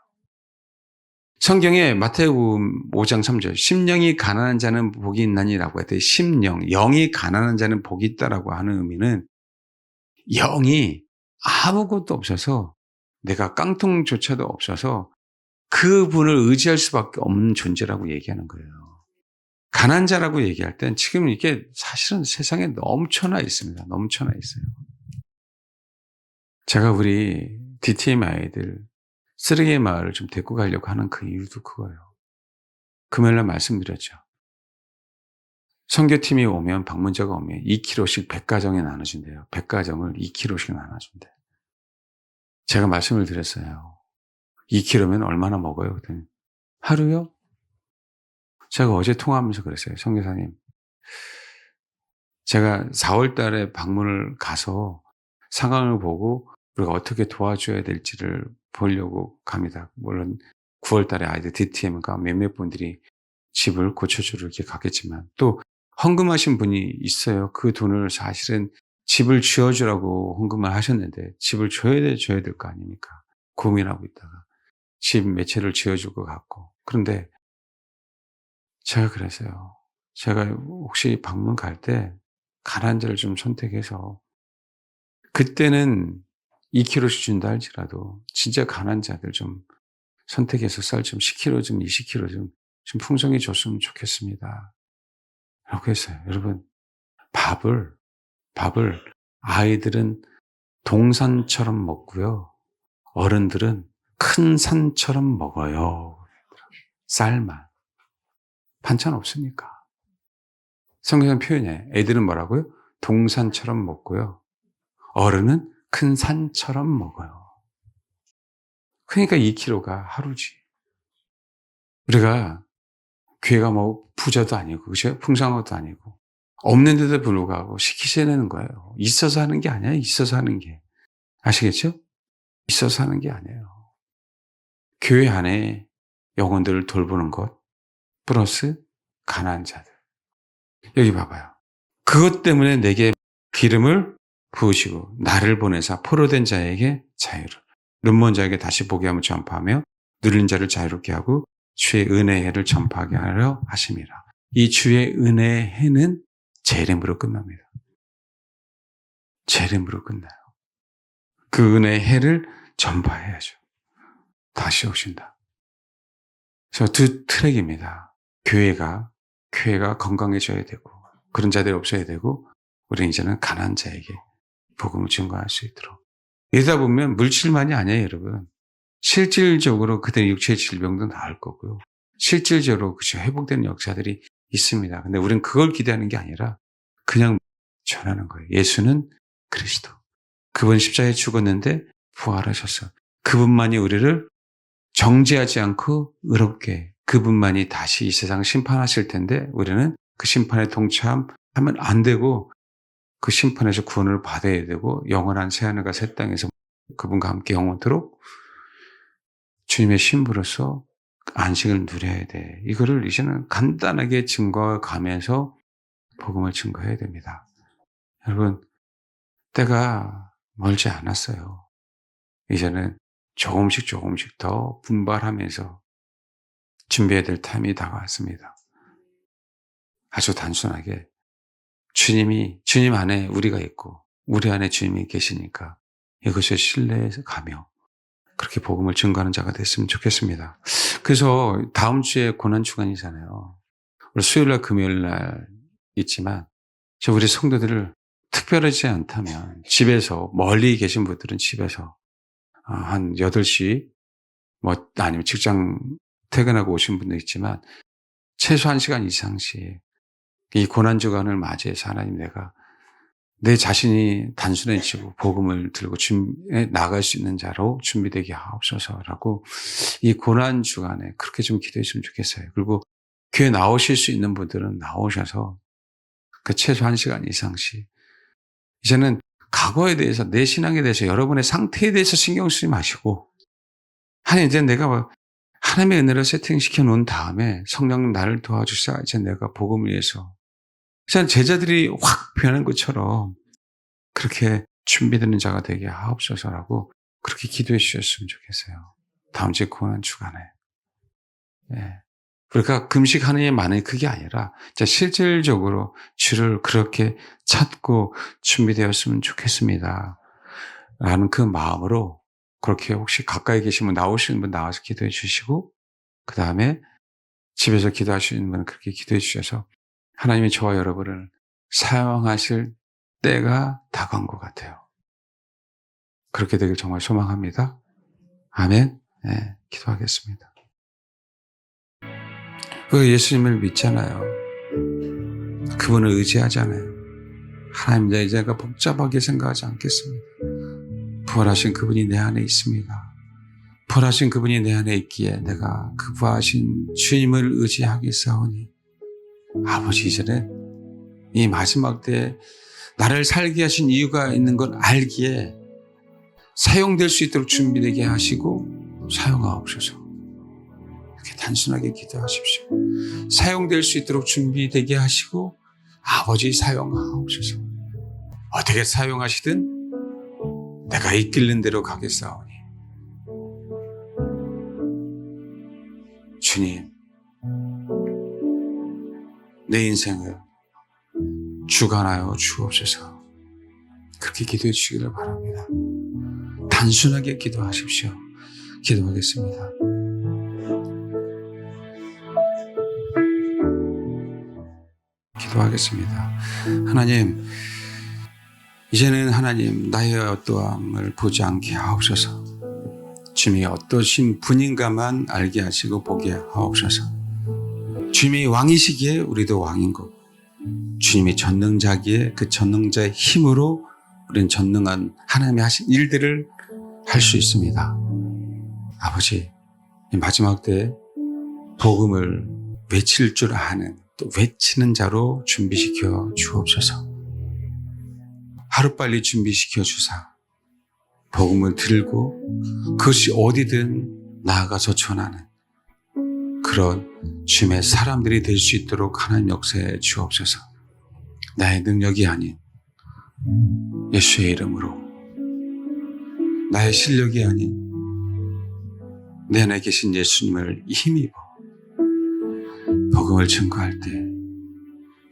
성경에 마태복음 5장 3절 심령이 가난한 자는 복이 있나니라고 했더니 영이 가난한 자는 복이 있다라고 하는 의미는 영이 아무것도 없어서 내가 깡통조차도 없어서 그분을 의지할 수밖에 없는 존재라고 얘기하는 거예요. 가난한 자라고 얘기할 땐 지금 이게 사실은 세상에 넘쳐나 있습니다. 넘쳐나 있어요. 제가 우리 DTM 아이들 쓰레기 마을을 좀 데리고 가려고 하는 그 이유도 그거예요. 금요일날 말씀드렸죠. 선교팀이 오면, 방문자가 오면 2kg씩 100가정에 나눠준대요. 100가정을 2kg씩 나눠준대. 제가 말씀을 드렸어요. 2kg면 얼마나 먹어요? 그랬더니 하루요? 제가 어제 통화하면서 그랬어요. 선교사님, 제가 4월 달에 방문을 가서 상황을 보고 우리가 어떻게 도와줘야 될지를 보려고 갑니다. 물론 9월 달에 아이들 DTM과 몇몇 분들이 집을 고쳐주러 이렇게 가겠지만 또 헌금하신 분이 있어요. 그 돈을 사실은 집을 지어주라고 헌금을 하셨는데 집을 줘야 될 거 아닙니까? 고민하고 있다가 집 몇 채를 지어줄 것 같고. 그런데 제가 그랬어요. 제가 혹시 방문 갈 때 가난한 자를 좀 선택해서 그때는 2kg씩 준다 할지라도 진짜 가난한 자들 좀 선택해서 쌀 좀 10kg 좀 20kg 좀 풍성히 줬으면 좋겠습니다. 라고 했어요. 여러분, 밥을 아이들은 동산처럼 먹고요. 어른들은 큰 산처럼 먹어요. 쌀만. 반찬 없으니까. 성경은 표현해. 애들은 뭐라고요? 동산처럼 먹고요. 어른은 큰 산처럼 먹어요. 그러니까 2kg가 하루지. 우리가 교회가 뭐 부자도 아니고, 그죠? 풍성한 것도 아니고, 없는데도 불구하고 시키시는 거예요. 있어서 하는 게 아니야. 있어서 하는 게. 아시겠죠? 있어서 하는 게 아니에요. 교회 안에 영혼들을 돌보는 것, 플러스 가난한 자들. 여기 봐봐요. 그것 때문에 내게 기름을 부으시고 나를 보내사 포로된 자에게 자유를, 눈먼 자에게 다시 보게 하며 전파하며 누린 자를 자유롭게 하고 주의 은혜의 해를 전파하게 하려 하심이라. 이 주의 은혜의 해는 재림으로 끝납니다. 재림으로 끝나요. 그 은혜의 해를 전파해야죠. 다시 오신다. 그래서 두 트랙입니다. 교회가 건강해져야 되고, 그런 자들이 없어야 되고, 우리는 이제는 가난한 자에게 복음을 증거할 수 있도록. 이러다 보면 물질만이 아니에요, 여러분. 실질적으로 그들의 육체의 질병도 나을 거고요. 실질적으로 그저 회복되는 역사들이 있습니다. 근데 우리는 그걸 기대하는 게 아니라 그냥 전하는 거예요. 예수는 그리스도. 그분 십자가에 죽었는데 부활하셔서 그분만이 우리를 정죄하지 않고 의롭게, 그분만이 다시 이 세상을 심판하실 텐데 우리는 그 심판에 동참하면 안 되고 그 심판에서 구원을 받아야 되고 영원한 새하늘과 새 땅에서 그분과 함께 영원토록 주님의 신부로서 안식을 누려야 돼. 이거를 이제는 간단하게 증거해 가면서 복음을 증거해야 됩니다. 여러분, 때가 멀지 않았어요. 이제는 조금씩 더 분발하면서 준비해야 될 타임이 다가왔습니다. 아주 단순하게 주님 안에 우리가 있고 우리 안에 주님이 계시니까 이것을 신뢰해서 가며 그렇게 복음을 증거하는 자가 됐으면 좋겠습니다. 그래서 다음 주에 고난주간이잖아요. 우리 수요일날 금요일날 있지만 우리 성도들을 특별하지 않다면 집에서, 멀리 계신 분들은 집에서 한 8시 아니면 직장 퇴근하고 오신 분도 있지만 최소 1시간 이상씩 이 고난주간을 맞이해서 하나님, 내가 내 자신이 단순해지고 복음을 들고 나갈 수 있는 자로 준비되게 하옵소서라고 이 고난주간에 그렇게 좀 기도했으면 좋겠어요. 그리고 교회 나오실 수 있는 분들은 나오셔서 그 최소 1시간 이상씩, 이제는 과거에 대해서, 내 신앙에 대해서, 여러분의 상태에 대해서 신경 쓰지 마시고, 이제 내가 하나님의 은혜를 세팅시켜 놓은 다음에 성령 나를 도와주사 이제 내가 복음을 위해서, 제자들이 확 변한 것처럼 그렇게 준비되는 자가 되게 하옵소서라고 그렇게 기도해 주셨으면 좋겠어요. 다음 주에 고난주간에. 예. 그러니까 금식하는 게 많은 그게 아니라 실질적으로 주를 그렇게 찾고 준비되었으면 좋겠습니다. 라는 그 마음으로 그렇게 혹시 가까이 계시면 나오시는 분 나와서 기도해 주시고, 그 다음에 집에서 기도하시는 분은 그렇게 기도해 주셔서 하나님이 저와 여러분을 사용하실 때가 다가온 것 같아요. 그렇게 되길 정말 소망합니다. 아멘. 네, 기도하겠습니다. 예수님을 믿잖아요. 그분을 의지하잖아요. 하나님, 제가 복잡하게 생각하지 않겠습니다. 부활하신 그분이 내 안에 있습니다. 부활하신 그분이 내 안에 있기에 내가 그 부활하신 주님을 의지하겠사오니, 아버지, 이전에 이 마지막 때에 나를 살게 하신 이유가 있는 건 알기에 사용될 수 있도록 준비되게 하시고 사용하옵소서. 이렇게 단순하게 기도하십시오. 사용될 수 있도록 준비되게 하시고 아버지 사용하옵소서. 어떻게 사용하시든 내가 이끌는 대로 가겠사오니, 주님, 내 인생을 주관하여 주옵소서. 그렇게 기도해 주시기를 바랍니다. 단순하게 기도하십시오. 기도하겠습니다. 기도하겠습니다. 하나님, 이제는 하나님 나의 어떠함을 보지 않게 하옵소서. 주님이 어떠신 분인가만 알게 하시고 보게 하옵소서. 주님이 왕이시기에 우리도 왕인 거고, 주님이 전능자기에 그 전능자의 힘으로 우리는 전능한 하나님이 하신 일들을 할 수 있습니다. 아버지, 이 마지막 때에 복음을 외칠 줄 아는, 또 외치는 자로 준비시켜 주옵소서. 하루빨리 준비시켜 주사 복음을 들고 그것이 어디든 나아가서 전하는 그런 주님의 사람들이 될 수 있도록 하나님 역사해 주옵소서. 나의 능력이 아닌 예수의 이름으로, 나의 실력이 아닌 내 안에 계신 예수님을 힘입어 복음을 증거할 때,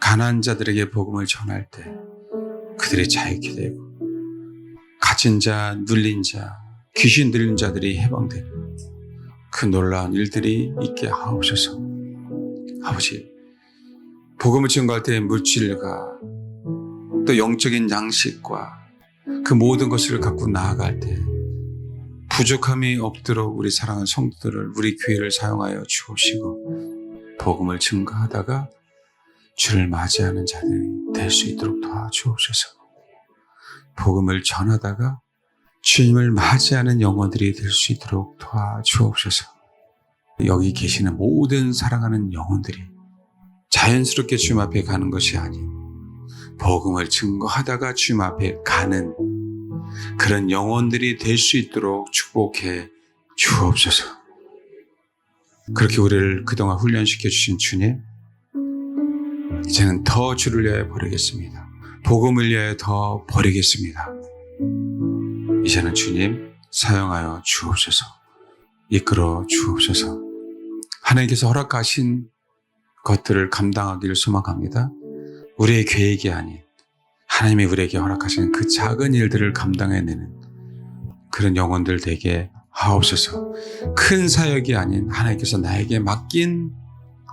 가난한 자들에게 복음을 전할 때 그들이 자유케 되고, 갇힌 자, 눌린 자, 귀신 들린 자들이 해방되는 그 놀라운 일들이 있게 하옵소서. 아버지, 복음을 증거할 때 물질과 또 영적인 양식과 그 모든 것을 갖고 나아갈 때 부족함이 없도록 우리 사랑하는 성도들을, 우리 교회를 사용하여 주옵시고, 복음을 증거하다가 주를 맞이하는 자들이 될 수 있도록 도와주옵소서. 복음을 전하다가 주님을 맞이하는 영혼들이 될 수 있도록 도와주옵소서. 여기 계시는 모든 사랑하는 영혼들이 자연스럽게 주님 앞에 가는 것이 아닌 복음을 증거하다가 주님 앞에 가는 그런 영혼들이 될 수 있도록 축복해 주옵소서. 그렇게 우리를 그동안 훈련시켜 주신 주님, 이제는 더 주를 위하여 버리겠습니다. 복음을 위하여 더 버리겠습니다. 이제는 주님 사용하여 주옵소서. 이끌어 주옵소서. 하나님께서 허락하신 것들을 감당하기를 소망합니다. 우리의 계획이 아닌 하나님이 우리에게 허락하신 그 작은 일들을 감당해내는 그런 영혼들 되게 하옵소서. 큰 사역이 아닌 하나님께서 나에게 맡긴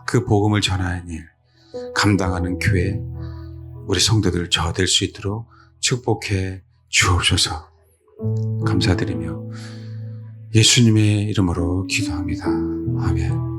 그 복음을 전하는 일 감당하는 교회, 우리 성도들 저 될 수 있도록 축복해 주옵소서. 감사드리며 예수님의 이름으로 기도합니다. 아멘.